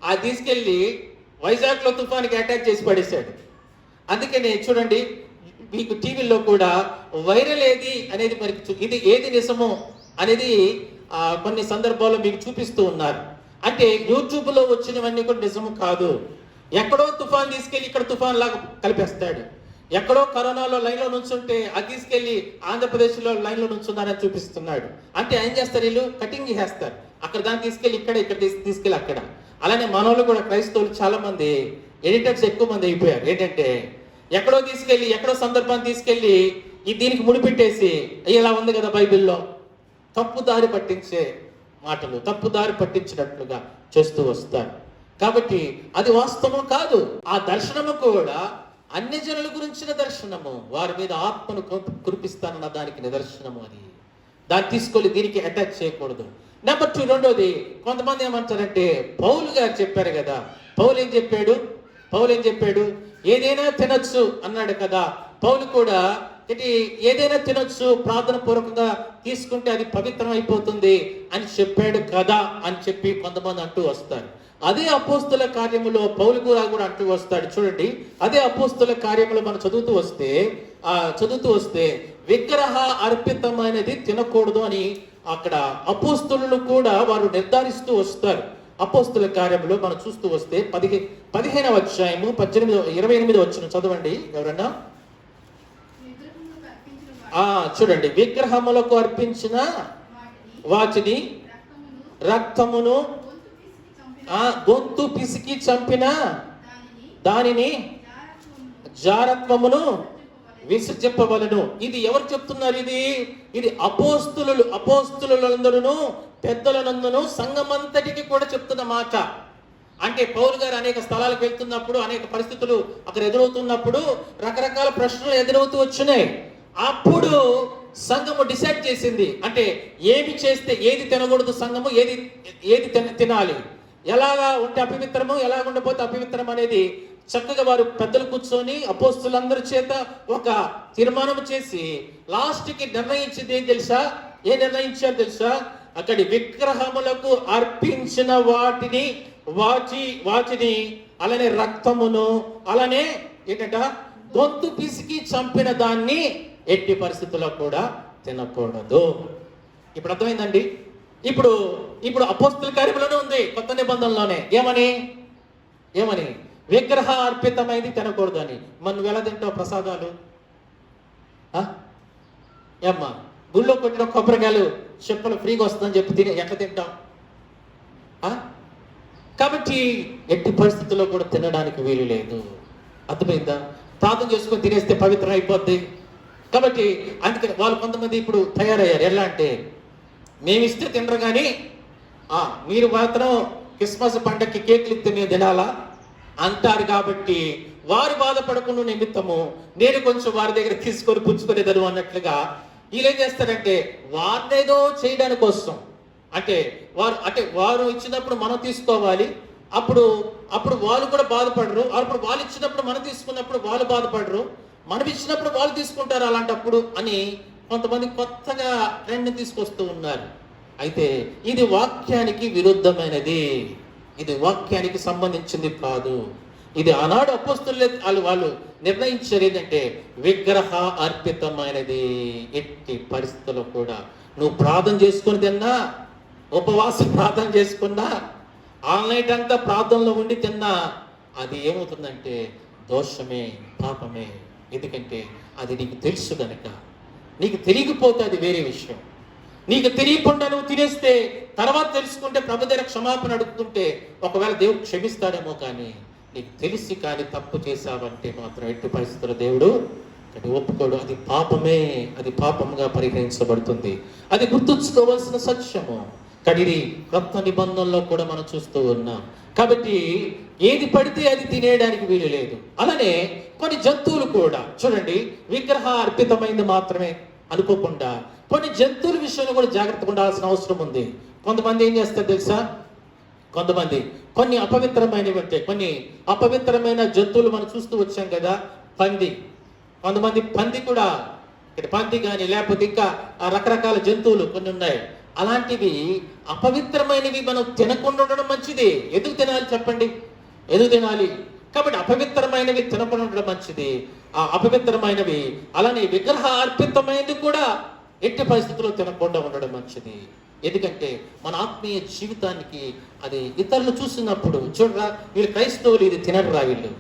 అది తీసుకెళ్ళి వైజాగ్లో తుఫాన్కి అటాక్ చేసి పడేశాడు. అందుకని చూడండి, మీకు టీవీలో కూడా వైరల్ ఏది అనేది మరి ఇది ఏది నిజమో అనేది కొన్ని సందర్భాల్లో మీకు చూపిస్తూ ఉన్నారు. అంటే యూట్యూబ్లో వచ్చినవన్నీ కూడా నిజము కాదు. ఎక్కడో తుఫాన్ తీసుకెళ్ళి ఇక్కడ తుఫాన్ లాగా కలిపేస్తాడు. ఎక్కడో కరోనాలో లైన్లో నుంచుంటే అది తీసుకెళ్ళి ఆంధ్రప్రదేశ్లో లైన్లో నుంచున్నారని చూపిస్తున్నాడు. అంటే ఏం చేస్తారు, వీళ్ళు కటింగ్ చేస్తారు, అక్కడ దాన్ని తీసుకెళ్ళి ఇక్కడ తీసుకెళ్ళి అక్కడ. అలానే మనోళ్ళు కూడా క్రైస్తవులు చాలా మంది ఎడిటర్స్ ఎక్కువ మంది అయిపోయారు. ఏంటంటే ఎక్కడో తీసుకెళ్ళి ఎక్కడో సందర్భాన్ని తీసుకెళ్ళి దీనికి ముడిపెట్టేసి ఇలా ఉంది కదా బైబిల్లో, తప్పుదారి పట్టించే మాటలు, తప్పుదారి పట్టించినట్లుగా చేస్తూ వస్తారు. కాబట్టి అది వాస్తవం కాదు. ఆ దర్శనము కూడా అన్ని జనుల గురించిన దర్శనము, వారి మీద ఆత్మను కురిపిస్తానన్న దానికి నిదర్శనము. అది దాన్ని తీసుకొని దీనికి అటాచ్ చేయకూడదు. నెంబర్ 2, రెండోది, కొంతమంది ఏమంటారంటే పౌలు గారు చెప్పారు కదా, పౌలు ఏం చెప్పాడు, ఏదైనా తినొచ్చు అన్నాడు కదా. పౌలు కూడా ఏదైనా తినొచ్చు, ప్రార్థన పూర్వకంగా తీసుకుంటే అది పవిత్రం అయిపోతుంది అని చెప్పాడు కదా అని చెప్పి కొంతమంది అంటూ వస్తారు. అదే అపోస్తుల కార్యములో పౌలు కూడా అంటూ వస్తాడు. చూడండి, అదే అపోస్తుల కార్యములో మనం చదువుతూ వస్తే విగ్రహ అర్పితమైనది తినకూడదు అని అక్కడ అపోస్తులు కూడా వారు నిర్ధారిస్తూ వస్తారు. అపోస్తుల కార్యములో మనం చూస్తూ వస్తే 15వ అధ్యాయము 28 వచనం చదవండి ఎవరన్నా. చూడండి, విగ్రహములకు అర్పించిన వాటిని రక్తమును గొంతు పిసికి చంపిన దానిని జారత్వమును విసర్జింపవలెను. ఇది ఎవరు చెప్తున్నారు? ఇది అపోస్తులందరూ పెద్దలనందును సంఘమంతటికి కూడా చెప్తున్న మాట. అంటే పౌలు గారు అనేక స్థలాలకు వెళ్తున్నప్పుడు, అనేక పరిస్థితులు అక్కడ ఎదురవుతున్నప్పుడు రకరకాల ప్రశ్నలు ఎదురవుతూ వచ్చినాయి. అప్పుడు సంఘము డిసైడ్ చేసింది, అంటే ఏమి చేస్తే ఏది తినకూడదు, సంఘము ఏది తినాలి, ఎలాగా ఉంటే అపవిత్రము, ఎలా ఉండకపోతే అపవిత్రం అనేది చక్కగా వారు పెద్దలు కూర్చొని అపోస్తులందరి చేత ఒక తీర్మానం చేసి లాస్ట్కి నిర్ణయించింది ఏం నిర్ణయించారు తెలుసా? అక్కడి విగ్రహములకు అర్పించిన వాటిని అలానే రక్తమును, అలానే ఏంటంట గొంతు పిసికి చంపిన దాన్ని ఎట్టి పరిస్థితుల్లో కూడా తినకూడదు. ఇప్పుడు అర్థమైందండి. ఇప్పుడు అపోస్తుల కార్యములోనే ఉంది, కొత్త నిబంధనలోనే ఏమని విగ్రహ అర్పితమైంది తినకూడదు అని. మనం ఎలా తింటావు ప్రసాదాలు? ఏమ్మా, గుళ్ళో కొట్టిన కొబ్బరికాయలు చెప్పులు ఫ్రీగా వస్తుందని చెప్పి ఎట్లా తింటాం? కాబట్టి ఎట్టి పరిస్థితుల్లో కూడా తినడానికి వీలు లేదు. అర్థమైందా? ప్రార్థన చేసుకొని తినేస్తే పవిత్రం అయిపోద్ది. కాబట్టి అందుకని వాళ్ళు కొంతమంది ఇప్పుడు తయారయ్యారు. ఎలా అంటే, మేమిస్తే తినరు కానీ మీరు మాత్రం క్రిస్మస్ పండగకి కేకులు ఇస్తే మేము తినాలా అంటారు. కాబట్టి వారు బాధపడకుండా నిమిత్తము నేను కొంచెం వారి దగ్గర తీసుకొని పుచ్చుకునేదను అన్నట్లుగా వీళ్ళు ఏం చేస్తారంటే వారినేదో చేయడానికి కోసం, అంటే వారు ఇచ్చినప్పుడు మనం తీసుకోవాలి, అప్పుడు వాళ్ళు కూడా బాధపడరు. అప్పుడు వాళ్ళు ఇచ్చినప్పుడు మనం తీసుకున్నప్పుడు వాళ్ళు బాధపడరు, మనం ఇచ్చినప్పుడు వాళ్ళు తీసుకుంటారు అలాంటప్పుడు అని కొంతమంది కొత్తగా ట్రెండ్ తీసుకొస్తూ ఉన్నారు. అయితే ఇది వాక్యానికి విరుద్ధమైనది, ఇది వాక్యానికి సంబంధించింది కాదు. ఇది ఆనాడు అపోస్తులే వాళ్ళు నిర్ణయించారు. ఏంటంటే విగ్రహ అర్పితమైనది ఎట్టి పరిస్థితుల్లో కూడా నువ్వు ప్రార్థన చేసుకుని తిన్నా, ఉపవాస ప్రార్థన చేసుకున్నా, ఆల్ నైట్ అంతా ప్రార్థనలో ఉండి తిన్నా, అది ఏమవుతుందంటే దోషమే, పాపమే. ఎందుకంటే అది నీకు తెలుసు కనుక. నీకు తెలియకపోతే అది వేరే విషయం. నీకు తెలియకుండా నువ్వు తినేస్తే తర్వాత తెలుసుకుంటే ప్రభు దగ్గర క్షమాపణ అడుగుతుంటే ఒకవేళ దేవుడు క్షమిస్తాడేమో, కానీ నీకు తెలిసి కానీ తప్పు చేశావంటే మాత్రం ఎట్టి పరిస్థితుల్లో దేవుడు అది ఒప్పుకోడు. అది పాపమే, అది పాపముగా పరిగణించబడుతుంది. అది గుర్తుంచుకోవాల్సిన సత్యము. కానీ ఇది క్రొత్త నిబంధనలో కూడా మనం చూస్తూ ఉన్నాం. కాబట్టి ఏది పడితే అది తినేయడానికి వీలు లేదు. అలానే కొన్ని జంతువులు కూడా చూడండి, విగ్రహ అర్పితమైంది మాత్రమే అనుకోకుండా కొన్ని జంతువుల విషయంలో కూడా జాగ్రత్తగా ఉండాల్సిన అవసరం ఉంది. కొంతమంది ఏం చేస్తారు తెలుసా? కొంతమంది కొన్ని అపవిత్రమైనవి అంటే కొన్ని అపవిత్రమైన జంతువులు మనం చూస్తూ వచ్చాం కదా. పంది, కొంతమంది పంది కూడా, పంది కానీ లేకపోతే ఇంకా రకరకాల జంతువులు కొన్ని ఉన్నాయి. అలాంటివి అపవిత్రమైనవి మనం తినకుండా ఉండడం మంచిది. ఎందుకు తినాలి చెప్పండి? ఎందుకు తినాలి? కాబట్టి అపవిత్రమైనవి తినకుండా ఉండడం మంచిది. ఆ అపవిత్రమైనవి అలానే విగ్రహ అర్పితమైనది కూడా ఎట్టి పరిస్థితుల్లో తినకుండా ఉండడం మంచిది. ఎందుకంటే మన ఆత్మీయ జీవితానికి అది ఇతరులు చూసినప్పుడు, చూడరా వీళ్ళు క్రైస్తవులు ఇది తినరురా వీళ్ళు,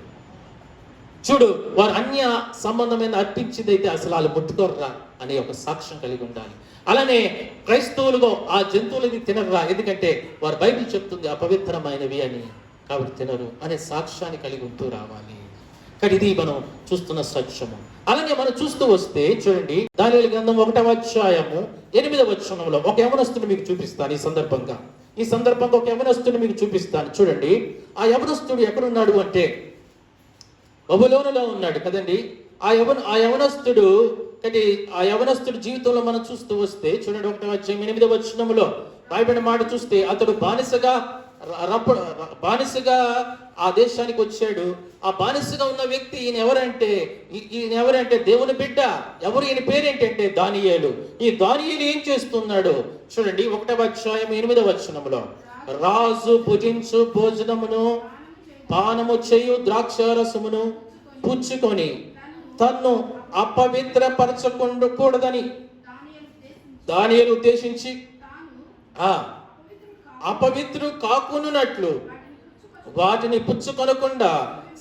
చూడు వారు అన్య సంబంధమైన అర్పించిందైతే అసలు వాళ్ళు ముట్టుకోర్రా అనే ఒక సాక్ష్యం కలిగి ఉండాలి. అలానే క్రైస్తవులుగా ఆ జంతువులని తినరురా, ఎందుకంటే వారు బైబిల్ చెప్తుంది అపవిత్రమైనవి అని, కాబట్టి తినరు అనే సాక్ష్యాన్ని కలిగి ఉంటూ రావాలి. కానీ ఇది మనం చూస్తున్న సత్యము. అలానే మనం చూస్తూ వస్తే చూడండి, దానియేలు గ్రంథం 1వ అధ్యాయము 8వ వచనంలో ఒక యవనస్తుని మీకు చూపిస్తాను. ఈ సందర్భంగా ఒక యవనస్తుని మీకు చూపిస్తాను. చూడండి, ఆ యవనస్తుడు ఎక్కడున్నాడు అంటే బబులోనులో ఉన్నాడు కదండి. ఆ యవనస్తుడు జీవితంలో మనం చూస్తూ వస్తే చూడండి, 1వ అధ్యాయం 8వ వచనంలో రాయబడిన మాట చూస్తే అతడు బానిసగా ఆ దేశానికి వచ్చాడు. ఆ బానిసగా ఉన్న వ్యక్తి ఈయన ఎవరంటే దేవుని బిడ్డ. ఎవరు? ఈయన పేరేంటంటే దానియేలు. ఈ దానియేలు ఏం చేస్తున్నాడు చూడండి, 1వ అధ్యాయం 8వ వచనంలో, రాజు భుజించు భోజనమును పానము చేయు ద్రాక్షారసమును పుచ్చుకొని తన్ను అపవిత్రపరచకూడదని దానియేలు ఉద్దేశించి అపవిత్రు కాకున్నట్లు వాటిని పుచ్చుకొనకుండా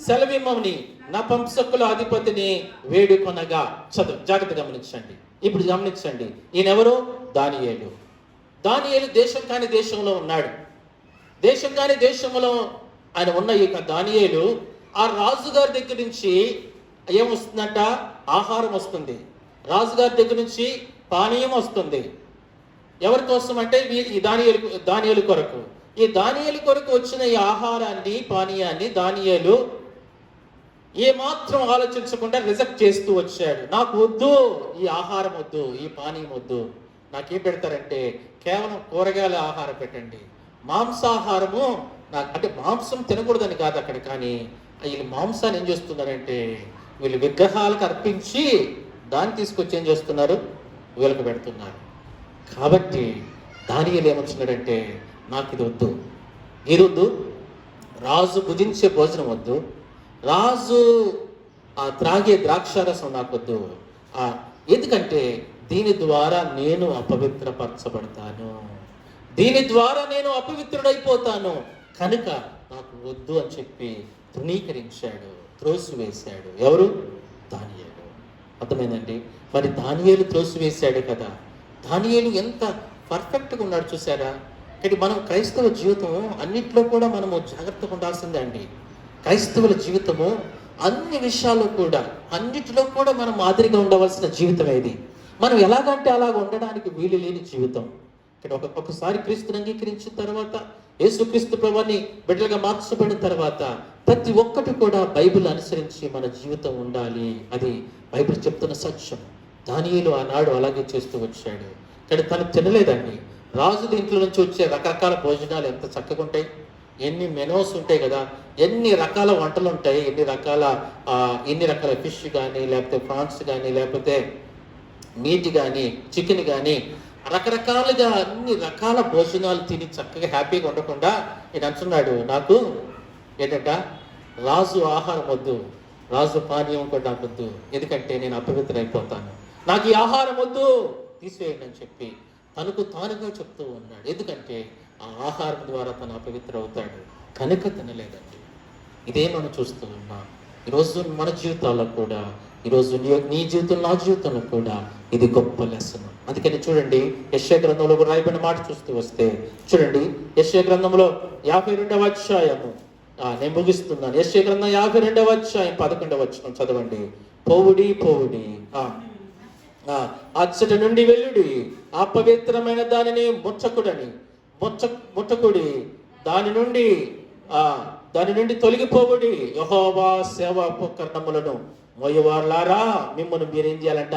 సెలవిమ్మని నపుంసకుల అధిపతిని వేడుకొనగా. జాగ్రత్త గమనించండి. ఇప్పుడు గమనించండి, ఈయనెవరు? దానియేలు. దేశం కాని దేశంలో ఉన్నాడు. దేశం కాని దేశంలో ఆయన ఉన్న ఈ దానియేలు ఆ రాజుగారి దగ్గర నుంచి ఏమొస్తుందంట? ఆహారం వస్తుంది. రాజుగారి దగ్గర నుంచి పానీయం వస్తుంది. ఎవరి కోసం అంటే ఈ దానియేలు కొరకు. ఈ దానియేలు కొరకు వచ్చిన ఈ ఆహారాన్ని, పానీయాన్ని దానియేలు ఏమాత్రం ఆలోచించకుండా రిజెక్ట్ చేస్తూ వచ్చాడు. నాకు వద్దు, ఈ ఆహారం వద్దు, ఈ పానీయం వద్దు. నాకేం పెడతారంటే కేవలం కూరగాయల ఆహారం పెట్టండి, మాంసాహారము నాకు అంటే మాంసం తినకూడదని కాదు అక్కడ. కానీ వీళ్ళు మాంసాన్ని ఏం చేస్తున్నారంటే వీళ్ళు విగ్రహాలకు అర్పించి దాన్ని తీసుకొచ్చి ఏం చేస్తున్నారు? వీళ్ళకి పెడుతున్నారు. కాబట్టి దానియేలు ఏమొచ్చినాడంటే నాకు ఇది వద్దు, ఇది వద్దు, రాజు భుజించే భోజనం వద్దు, రాజు త్రాగే ద్రాక్షారసం నాకు వద్దు. ఎందుకంటే దీని ద్వారా నేను అపవిత్రపరచబడతాను, దీని ద్వారా నేను అపవిత్రుడైపోతాను, కనుక నాకు వద్దు అని చెప్పి తృణీకరించాడు, త్రోసివేశాడు. ఎవరు? దానియేలు. అర్థమైందండి? మరి దానియేలు త్రోసివేశాడు కదా. దానియేలు ఎంత పర్ఫెక్ట్గా ఉన్నాడు చూసారా. కానీ మనం క్రైస్తవ జీవితం అన్నిట్లో కూడా మనము జాగ్రత్తగా ఉండాల్సిందే అండి. క్రైస్తవుల జీవితము అన్ని విషయాల్లో కూడా అన్నిటిలో కూడా మనం మాదిరిగా ఉండవలసిన జీవితం ఏది. మనం ఎలాగంటే అలాగ ఉండడానికి వీలు లేని జీవితం. ఇక్కడ ఒకసారి క్రీస్తుని అంగీకరించిన తర్వాత, యేసుక్రీస్తు ప్రభువుని బిడ్డలుగా మార్చబడిన తర్వాత ప్రతి ఒక్కటి కూడా బైబిల్ అనుసరించి మన జీవితం ఉండాలి. అది బైబిల్ చెప్తున్న సత్యం. దానియేలు ఆనాడు అలాగే చేస్తూ వచ్చాడు. కానీ తను తినలేదండి. రాజు ఇంట్లో నుంచి వచ్చే రకరకాల భోజనాలు ఎంత చక్కగా ఉంటాయి, ఎన్ని మెనోస్ ఉంటాయి కదా, ఎన్ని రకాల వంటలు ఉంటాయి, ఎన్ని రకాల ఫిష్ కానీ, లేకపోతే ప్రాన్స్ కానీ, లేకపోతే మీట్ కానీ, చికెన్ కానీ, రకరకాలుగా అన్ని రకాల భోజనాలు తిని చక్కగా హ్యాపీగా ఉండకుండా ఈయన అంటున్నాడు, నాకు ఏంటంట రాజు ఆహారం వద్దు, రాజు పానీయం కూడా నాకు వద్దు, ఎందుకంటే నేను అపవిత్రైపోతాను, నాకు ఈ ఆహారం వద్దు, తీసివేయండి అని చెప్పి తనకు తానుగా చెప్తూ ఉన్నాడు. ఎందుకంటే ఆ ఆహారం ద్వారా తను అపవిత్ర అవుతాడు కనుక తినలేదండి. ఇదే మనం చూస్తూ ఉన్నాం ఈరోజు మన జీవితాల్లో కూడా. ఈరోజు నీ జీవితం, నా జీవితంలో కూడా ఇది గొప్ప లెసన్. అందుకని చూడండి, యెషయా గ్రంథంలో రాయబడిన మాట చూస్తూ వస్తే చూడండి, యెషయా గ్రంథంలో 52వ అధ్యాయము నేను ముగిస్తున్నాను. యెషయా గ్రంథం 52వ అధ్యాయం 11వ వచనం చదవండి. పోవుడి పోవుడి, అచ్చటి నుండి వెళ్ళుడి, అపవిత్రమైన దానిని ముట్టకుడని ముట్టకుడి, దాని నుండి తొలగిపోవుడి. యెహోవా సేవోపకరణములను మోయవారులారా, మిమ్మల్ని మీరేం చేయాలంట?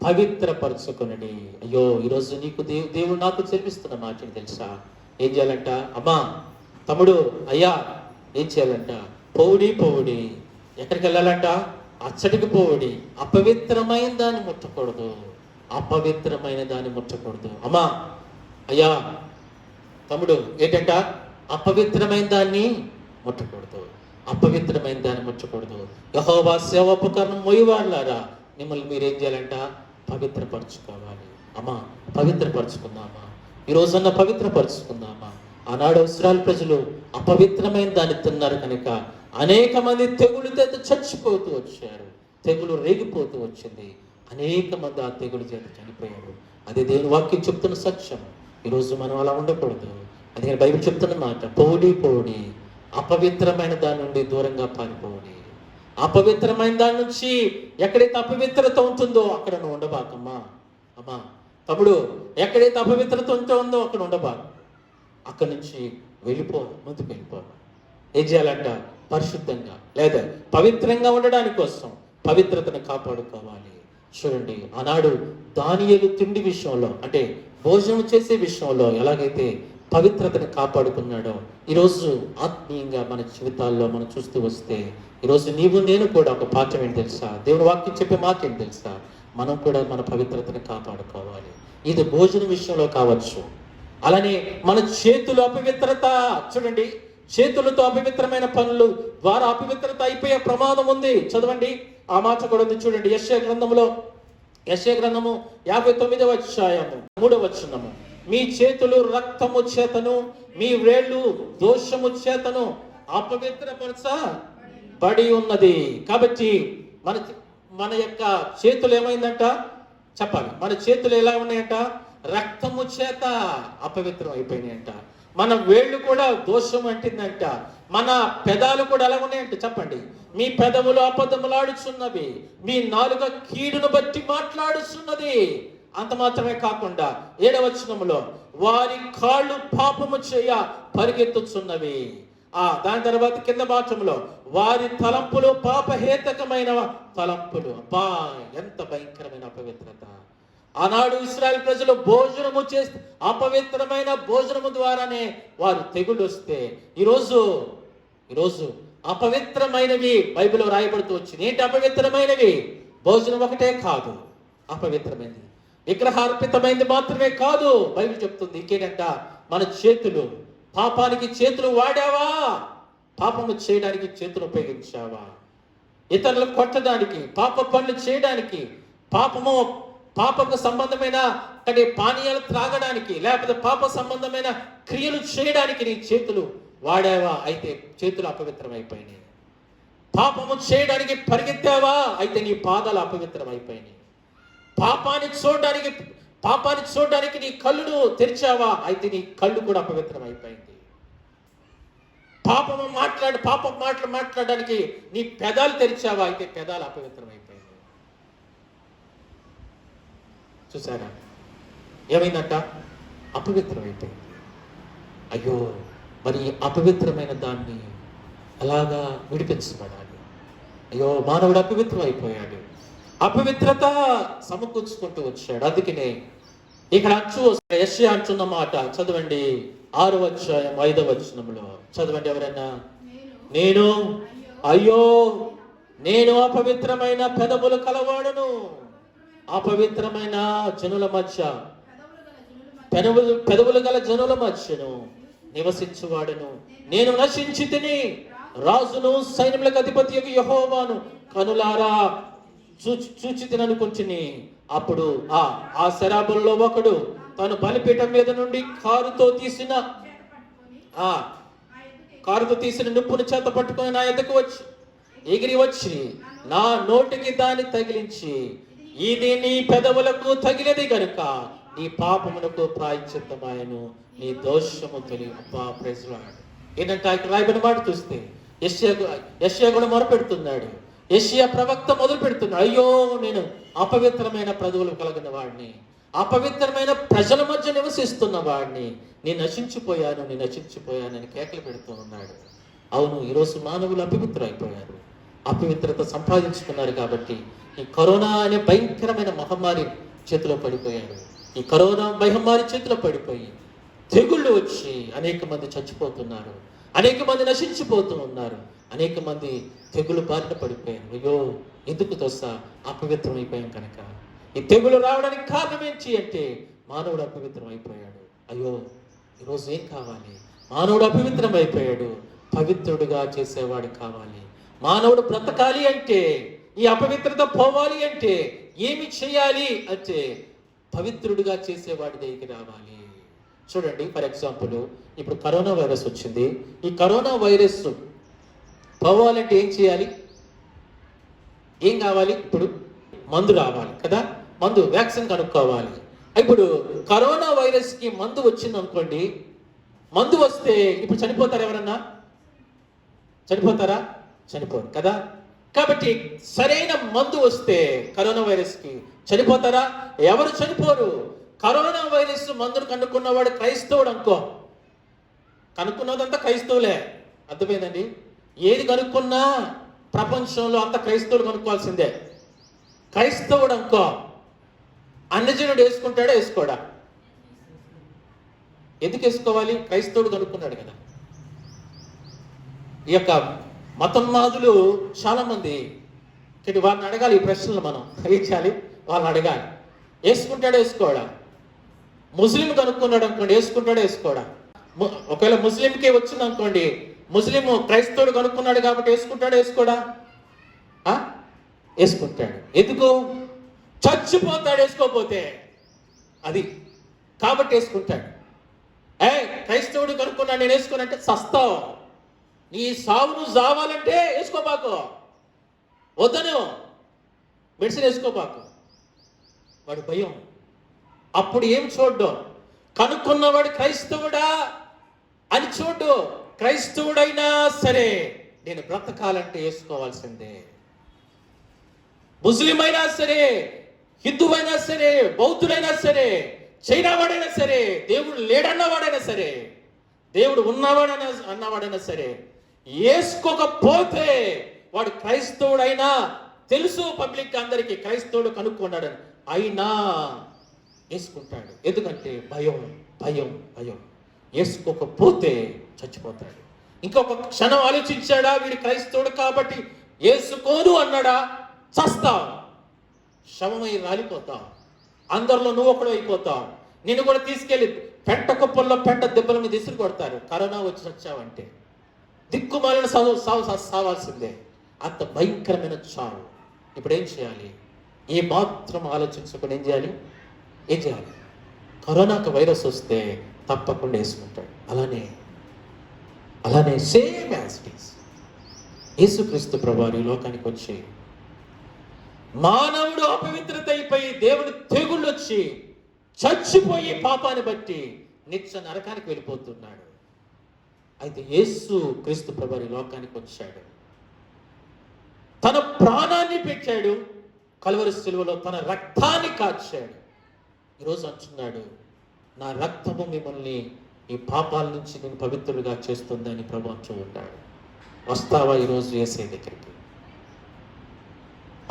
పవిత్రపరచుకునండి. అయ్యో, ఈరోజు నీకు దేవుడు నాకు చెల్లిస్తున్న మాట తెలుసా? ఏం చేయాలంట? అమ్మా, తమ్ముడు, అయ్యా, ఏం చేయాలంట? పోవుడి. ఎక్కడికి వెళ్ళాలంట? అచ్చటికి పోవుడి. అపవిత్రమైన దాన్ని ముట్టకూడదు. అమ్మా, అయ్యా, తమ్ముడు, ఏంటంట? అపవిత్రమైన దాన్ని ముట్టకూడదు. యెహోవా సేవోపకరణం మోయవారులారా, మిమ్మల్ని మీరేం చేయాలంట? పవిత్రపరచుకోవాలి. అమ్మా, పవిత్రపరచుకుందామా? ఈ రోజున్న పవిత్రపరచుకుందామా? ఆనాడు ఇశ్రాయేలు ప్రజలు అపవిత్రమైన దాన్ని తిన్నారు కనుక అనేక మంది తెగులు చేత చచ్చిపోతూ వచ్చారు. తెగులు రేగిపోతూ వచ్చింది. అనేక మంది ఆ తెగులు చేత చనిపోయారు. అదే దేవుని వాక్యం చెప్తున్న సత్యం. ఈరోజు మనం అలా ఉండకూడదు. అదే బైబిల్ చెప్తున్న మాట. పోవుడి, అపవిత్రమైన దాని నుండి దూరంగా పారిపోవుడి. అపవిత్రమైన దాని నుంచి ఎక్కడైతే అపవిత్రత ఉంటుందో అక్కడ నువ్వు ఉండబాకమ్మా. అమ్మా, తమ్ముడు, ఎక్కడైతే అపవిత్రత ఉంటుందో అక్కడ ఉండబాకు. అక్కడి నుంచి ముందుకు వెళ్ళిపో. ఏం చేయాలంట? పరిశుద్ధంగా లేదా పవిత్రంగా ఉండడానికి కోసం పవిత్రతను కాపాడుకోవాలి. చూడండి, ఆనాడు దానియేలు తిండి విషయంలో, అంటే భోజనం చేసే విషయంలో ఎలాగైతే పవిత్రతను కాపాడుకున్నాడో, ఈరోజు ఆత్మీయంగా మన జీవితాల్లో మనం చూస్తూ వస్తే, ఈరోజు నీవు నేను కూడా ఒక పాఠం ఏంటి తెలుసా? దేవుని వాక్యం చెప్పే మాట ఏంటి తెలుసా? మనం కూడా మన పవిత్రతను కాపాడుకోవాలి. ఇది భోజనం విషయంలో కావచ్చు. అలానే మన చేతులు అపవిత్రత, చూడండి, చేతులతో అపవిత్రమైన పనులు ద్వారా అపవిత్రత అయిపోయే ప్రమాదం ఉంది. చదవండి, ఆ మాట కూడా ఉంది. చూడండి, యెషయా గ్రంథము 59వ అధ్యాయము 3వ వచనము. మీ చేతులు రక్తము చేతను, మీ వేళ్ళు దోషము చేతను అపవిత్రపరచబడి ఉన్నది. కాబట్టి మన యొక్క చేతులు ఏమైందంట? చెప్పాలి. మన చేతులు ఎలా ఉన్నాయంట? రక్తము చేత అపవిత్రం అయిపోయినాయంట. మన వేళ్ళు కూడా దోషం అంటిందంట. మన పెదాలు కూడా ఎలా ఉన్నాయంట? చెప్పండి. మీ పెదవులు అబద్ధములాడుచున్నవి, మీ నాలుక కీడును బట్టి మాట్లాడుచున్నది. అంత మాత్రమే కాకుండా 7వ వచనములో, వారి కాళ్ళు పాపము చేయ పరిగెత్తుచున్నవి. దాని తర్వాత కింద భాగంలో, వారి తలంపులు పాపహేతకమైన తలంపులు. అబ్బా, ఎంత భయంకరమైన అపవిత్రత! ఆనాడు ఇశ్రాయేలు ప్రజలు భోజనము చేస్తే అపవిత్రమైన భోజనము ద్వారానే వారు తెగులు వస్తే, ఈరోజు అపవిత్రమైనవి బైబిల్లో రాయబడుతూ వచ్చింది. ఏంటి అపవిత్రమైనవి? భోజనం ఒకటే కాదు, అపవిత్రమైనది విగ్రహార్పితమైనది మాత్రమే కాదు. బైబిల్ చెప్తుంది ఇంకేంటంట? మన చేతులు, పాపానికి చేతులు వాడావా? పాపము చేయడానికి చేతులు ఉపయోగించావా? ఇతరులను కొట్టడానికి, పాప పనులు చేయడానికి, పాపకు సంబంధమైన పానీయాలు త్రాగడానికి, లేకపోతే పాప సంబంధమైన క్రియలు చేయడానికి నీ చేతులు వాడావా? అయితే చేతులు అపవిత్రమైపోయినాయి. పాపము చేయడానికి పరిగెత్తావా? అయితే నీ పాదాలు అపవిత్రమైపోయినాయి. పాపాన్ని చూడడానికి నీ కళ్ళు తెరిచావా? అయితే నీ కళ్ళు కూడా అపవిత్రమైపోయింది. పాప మాటలు మాట్లాడడానికి నీ పెదాలు తెరిచావా? అయితే పెదాలు అపవిత్రమైపోయింది. చూసారా ఏమైందంట? అపవిత్రమైపోయింది. అయ్యో, మరి అపవిత్రమైన దాన్ని అలాగా విడిపించబడాలి. అయ్యో, మానవుడు అపవిత్రం అయిపోయాడు. అపవిత్రత సమకూర్చుకుంటూ వచ్చాడు. అందుకనే ఇక్కడ యెషయా అంటున్న మాట చదవండి. 6వ అధ్యాయం 5వ వచనంలో చదవండి ఎవరైనా. అయ్యో, నేను అపవిత్రమైన పెదవులు కలవాడును, అపవిత్రమైన జనుల మధ్య, పెదవులు గల జనుల మధ్యను నివసించువాడును. నేను నశించి తిని రాజును సైన్యములకు అధిపతి యెహోవాను కనులారా చూచి తిననుకుంటుని. అప్పుడు ఆ శరాబుల్లో ఒకడు తను బలిపీఠం మీద నుండి కారుతో తీసిన నిప్పును చేత పట్టుకొని నా ఎద్దకు ఎగిరి వచ్చి నా నోటికి దాన్ని తగిలించి, ఇది నీ పెదవులకు తగిలేది గనుక నీ పాపమునకు ప్రాయశ్చిత్తమాయను, నీ దోషము తెలియ. ఏంటంటే ఇక్కడ రాయబడిన మాట చూస్తే యెషయా కూడా మొరపెడుతున్నాడు. యెషయా ప్రవక్త మొదలు పెడుతున్నాడు, అయ్యో నేను అపవిత్రమైన ప్రజలు కలిగిన వాడిని, అపవిత్రమైన ప్రజల మధ్య నివసిస్తున్న వాడిని, నేను నశించిపోయానని కేకలు పెడుతూ ఉన్నాడు. అవును, ఈరోజు మానవులు అపవిత్రులైపోయారు, అపవిత్రత సంపాదించుకున్నారు. కాబట్టి ఈ కరోనా అనే భయంకరమైన మహమ్మారి చేతిలో పడిపోయారు. ఈ కరోనా మహమ్మారి చేతిలో పడిపోయి తెగుళ్ళు వచ్చి అనేక మంది చచ్చిపోతున్నారు, అనేక మంది నశించిపోతూ ఉన్నారు, అనేక మంది తెగులు బారిన పడిపోయారు. అయ్యో ఎందుకు తోసా? అపవిత్రం అయిపోయాం కనుక. ఈ తెగులు రావడానికి కారణం ఏంటి అంటే మానవుడు అపవిత్రం అయిపోయాడు. అయ్యో ఈరోజు ఏం కావాలి? మానవుడు అపవిత్రం అయిపోయాడు, పవిత్రుడిగా చేసేవాడు కావాలి. మానవుడు బ్రతకాలి అంటే, ఈ అపవిత్రత పోవాలి అంటే ఏమి చేయాలి అంటే పవిత్రుడిగా చేసేవాడి దగ్గరికి రావాలి. చూడండి, ఫర్ ఎగ్జాంపుల్ ఇప్పుడు కరోనా వైరస్ వచ్చింది. ఈ కరోనా వైరస్ పోవాలంటే ఏం చేయాలి? ఏం కావాలి? ఇప్పుడు మందు రావాలి కదా, మందు, వ్యాక్సిన్ కనుక్కోవాలి. ఇప్పుడు కరోనా వైరస్కి మందు వచ్చింది అనుకోండి, మందు వస్తే ఇప్పుడు చనిపోతారు ఎవరన్నా? చనిపోతారా? చనిపోరు కదా. కాబట్టి సరైన మందు వస్తే కరోనా వైరస్కి చనిపోతారా? ఎవరు చనిపోరు. కరోనా వైరస్ మందును కనుక్కున్నవాడు క్రైస్తవుడు అనుకో, కనుక్కున్నదంతా క్రైస్తవులే, అర్థమైందండి? ఏది కనుక్కున్నా ప్రపంచంలో అంత క్రైస్తవుడు కనుక్కోవాల్సిందే. క్రైస్తవుడు అనుకో, అన్యజనుడు వేసుకుంటాడా వేసుకోడా? ఎందుకు వేసుకోవాలి? క్రైస్తవుడు కనుక్కున్నాడు కదా. ఈ యొక్క మతోన్మాదులు చాలా మంది, వారిని అడగాలి ఈ ప్రశ్నలు. మనం ఏం చేయాలి? వాళ్ళని అడగాలి, వేసుకుంటాడా వేసుకోడా? ముస్లిం కనుక్కున్నాడు అనుకోండి, వేసుకుంటాడా వేసుకోడా? ఒకవేళ ముస్లింకే వచ్చింది అనుకోండి, ముస్లిం క్రైస్తవుడు కనుక్కున్నాడు కాబట్టి వేసుకుంటాడా వేసుకోడా? వేసుకుంటాడు. ఎందుకు? చచ్చిపోతాడు వేసుకోపోతే, అది కాబట్టి వేసుకుంటాడు. క్రైస్తవుడు కనుక్కున్నాడు నేను వేసుకోనంటే సస్తావు, నీ సావును జావాలంటే వేసుకోబాకు, వద్దను మెడిసిన్ వేసుకోబాకు. వాడు భయం. అప్పుడు ఏం చూడ్డం? కనుక్కున్నవాడు క్రైస్తవుడా అని చూడు. క్రైస్తవుడైనా సరే నేను బ్రతకాలంటే వేసుకోవాల్సిందే. ముస్లిం అయినా సరే, హిందువైనా సరే, బౌద్ధుడైనా సరే, చైనా వాడైనా సరే, దేవుడు లేడన్నవాడైనా సరే, దేవుడు ఉన్నవాడైనా అన్నవాడైనా సరే, వేసుకోకపోతే వాడు క్రైస్తవుడైనా తెలుసు పబ్లిక్ అందరికీ క్రైస్తవుడు కనుక్కున్నాడని, అయినా వేసుకుంటాడు. ఎందుకంటే భయం భయం భయం. వేసుకోకపోతే చచ్చిపోతాడు. ఇంకొక క్షణం ఆలోచించాడా, వీడు క్రైస్తవుడు కాబట్టి వేసుకోను అన్నాడా, చస్తావు, శవమై రాలిపోతావు, అందరిలో నువ్వు ఒకడు అయిపోతావు. నిన్ను కూడా తీసుకెళ్ళి పెంట కుప్పల్లో పెంట దెబ్బల మీద ఇసురు కొడతారు. కరోనా వచ్చి వచ్చావంటే దిక్కుమాలిన సావాల్సిందే. అంత భయంకరమైన చావు. ఇప్పుడు ఏం చేయాలి? ఏ మాత్రం ఆలోచించకుండా ఏం చేయాలి? కరోనాకు వైరస్ వస్తే తప్పకుండా వేసుకుంటాడు. అలానే సేమ్ యాజ్ ఇట్ ఈస్ యేసుక్రీస్తు ప్రభువారు ఈ లోకానికి వచ్చి మానవుడు అపవిత్రత అయిపోయి దేవుని తెగుళ్ళు వచ్చి చచ్చిపోయి పాపాన్ని బట్టి నిత్య నరకానికి వెళ్ళిపోతున్నాడు. అయితే యేసు క్రీస్తు ప్రభువారు ఈ లోకానికి వచ్చాడు, తన ప్రాణాన్ని పెట్టాడు, కలువరి శిలువలో తన రక్తాన్ని కార్చాడు. ఈరోజు అంటున్నాడు, నా రక్తము మిమ్మల్ని ఈ పాపాల నుంచి నేను పవిత్రులుగా చేస్తుందని ప్రభు అంటూ ఉంటాడు. వస్తావా ఈరోజు యేసే దగ్గరికి?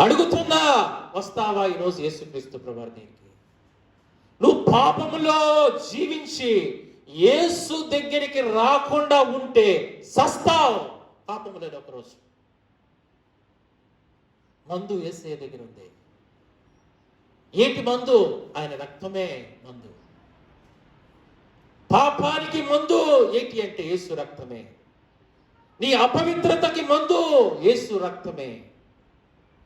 అడుగుతున్నా, వస్తావా ఈరోజు యేసుక్రీస్తు ప్రభువారి దగ్గరికి? నువ్వు పాపములో జీవించి యేసు దగ్గరికి రాకుండా ఉంటే సస్తావు పాపములో. ఒకరోజు మందు యేసే దగ్గర ఉంది. ఏంటి మందు? ఆయన రక్తమే మందు. పాపానికి మందు ఏంటి అంటే యేసు రక్తమే. నీ అపవిత్రతకి మందు యేసు రక్తమే.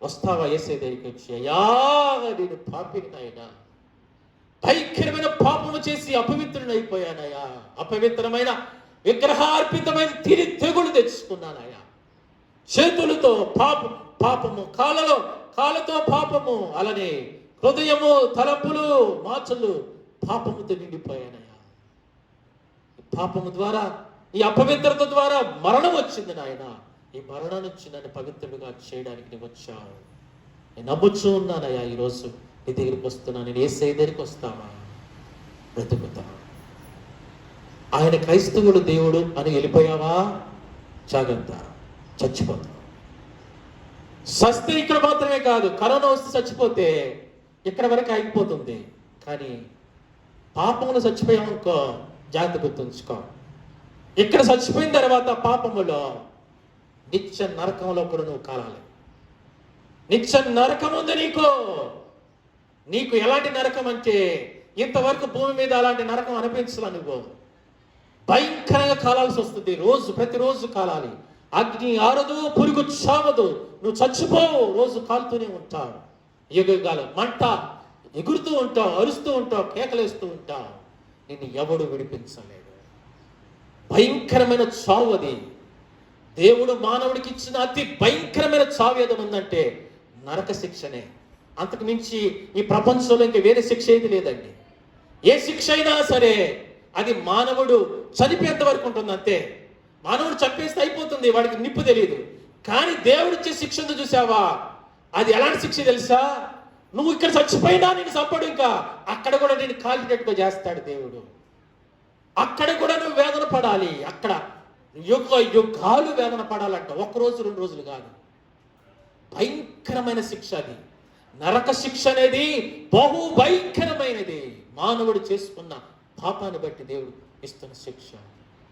వస్తావా యేసే దగ్గరికి వచ్చి, అయ్యా నేను పాపిని నాయనా, భయంకరమైన పాపము చేసి అపవిత్రుని అయిపోయానయ్యా, అపవిత్రమైన విగ్రహార్పితమైన తిరి తెగులు తెచ్చుకున్నానయ్యా, చేతులతో పాపము, కాళ్ళతో పాపము, అలానే హృదయము, తలంపులు, మాటలు పాపముతో నిండిపోయానయ్యా. పాపము ద్వారా, ఈ అపవిత్రత ద్వారా మరణం వచ్చింది నాయన. ఈ మరణం నుంచి నన్ను పవిత్రుడిగా చేయడానికి నువ్వు వచ్చావు. నేను నమ్ముచూ ఉన్నానయ్యా, ఈరోజు నీ దగ్గరికి వస్తున్నా. నేను యేసయ్య దగ్గరికి వస్తావా, బ్రతుకుతా. ఆయన క్రైస్తవుడు దేవుడు అని వెళ్ళిపోయావా, జాగ్రత్త, చచ్చిపోతావు. సస్తే ఇక్కడ మాత్రమే కాదు, కరోనా వస్తే చచ్చిపోతే ఇక్కడ వరకు ఆగిపోతుంది. కానీ పాపములు చచ్చిపోయామనుకో, జాగ్రత్త గుర్తుంచుకో, ఇక్కడ చచ్చిపోయిన తర్వాత పాపములో నిత్య నరకంలో కూడా నువ్వు కాలాలి. నిత్య నరకం ఉంది నీకు ఎలాంటి నరకం అంటే, ఇంతవరకు భూమి మీద అలాంటి నరకం అనిపించలా. నువ్వు భయంకరంగా కాలాల్సి వస్తుంది. ప్రతిరోజు కాలాలి. అగ్ని ఆరదు, పురుగు చావదు, నువ్వు చచ్చిపోవు, రోజు కాలుతూనే ఉంటావు. యుగాలు మంట, ఎగురుతూ ఉంటావు, అరుస్తూ ఉంటావు, కేకలేస్తూ ఉంటావు. నిన్ను ఎవడు విడిపించలేడు. భయంకరమైన చావు అది. దేవుడు మానవుడికి ఇచ్చిన అతి భయంకరమైన చావు ఏదైనా ఉందంటే నరక శిక్షనే. అంతకు మించి ఈ ప్రపంచంలో ఇంకా వేరే శిక్ష ఏది లేదండి. ఏ శిక్ష అయినా సరే అది మానవుడు చనిపోయేంత వరకు ఉంటుంది అంతే. మానవుడు చంపేస్తే అయిపోతుంది, వాడికి నిప్పు తెలియదు. కానీ దేవుడు ఇచ్చే శిక్ష ఉంది చూసావా, అది ఎలాంటి శిక్ష తెలుసా? నువ్వు ఇక్కడ చచ్చిపోయినా నేను చంపడు, ఇంకా అక్కడ కూడా నేను కాలినట్టుగా చేస్తాడు దేవుడు. అక్కడ కూడా నువ్వు వేదన పడాలి. అక్కడ యుగాలు వేదన పడాలంట, 1 రోజు 2 రోజులు కాదు. భయంకరమైన శిక్ష అది. నరక శిక్ష అనేది బహు భయంకరమైనది. మానవుడు చేసుకున్న పాపాన్ని బట్టి దేవుడు ఇస్తున్న శిక్ష.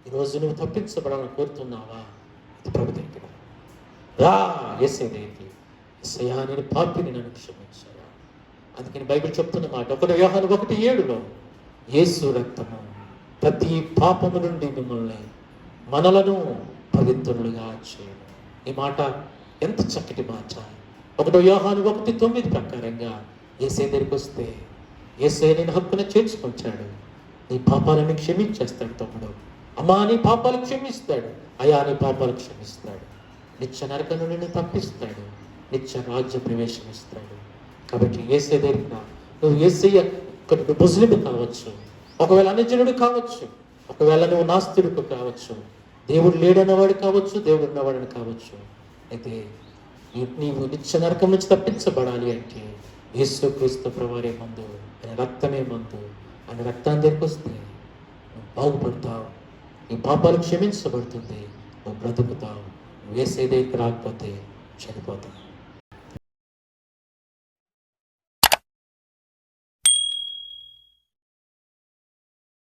ఈరోజు నువ్వు తప్పించబడాలని కోరుతున్నావా? ఇది ప్రభు దగ్గర రా. యేసయ్య దగ్గరికి, యేసయ్యా నేను పాపిని, నన్ను క్షమించావా. అందుకని బైబిల్ చెప్తున్న మాట 1 యోహాను 1:7 యేసు రక్తము ప్రతి పాపము నుండి మిమ్మల్ని, మనలను పవిత్రులుగా చేయను. ఈ మాట ఎంత చక్కటి మాట. 1 యోహాను 1:9 ప్రకారంగా యేసయ్య దగ్గరికి వస్తే యేసయ్య నేను హక్కున చేర్చుకుంటాడు. నీ పాపాలను క్షమించేస్తాడు. తమ్ముడు, అమ్మా నీ పాపాలు క్షమిస్తాడు. అయా నీ పాపాలు క్షమిస్తాడు. నిత్య నరకం నుండి నిన్ను తప్పిస్తాడు. నిత్య రాజ్య ప్రవేశం ఇస్తాడు. కాబట్టి యేసయ్య దగ్గర నువ్వు, యేసయ్య ముస్లిం కావచ్చు, ఒకవేళ అన్యజనుడు కావచ్చు, ఒకవేళ నువ్వు నాస్తికుడు కావచ్చు, దేవుడు లేడన్నవాడు కావచ్చు, దేవుడు ఉన్నవాడని కావచ్చు. అయితే నీవు నిత్య నరకం నుంచి తప్పించబడాలి అంటే యేసుక్రీస్తు ప్రభువారే మందు, ఆయన రక్తమే మందు. ఆయన రక్తాన్ని దగ్గరికి వస్తే నువ్వు బాగుపడతావు, నీ పాపాలు క్షమించబడుతుంది, నువ్వు బ్రతుకుతావు. నువ్వు యేసయ్య దగ్గరికి రాకపోతే చనిపోతావు.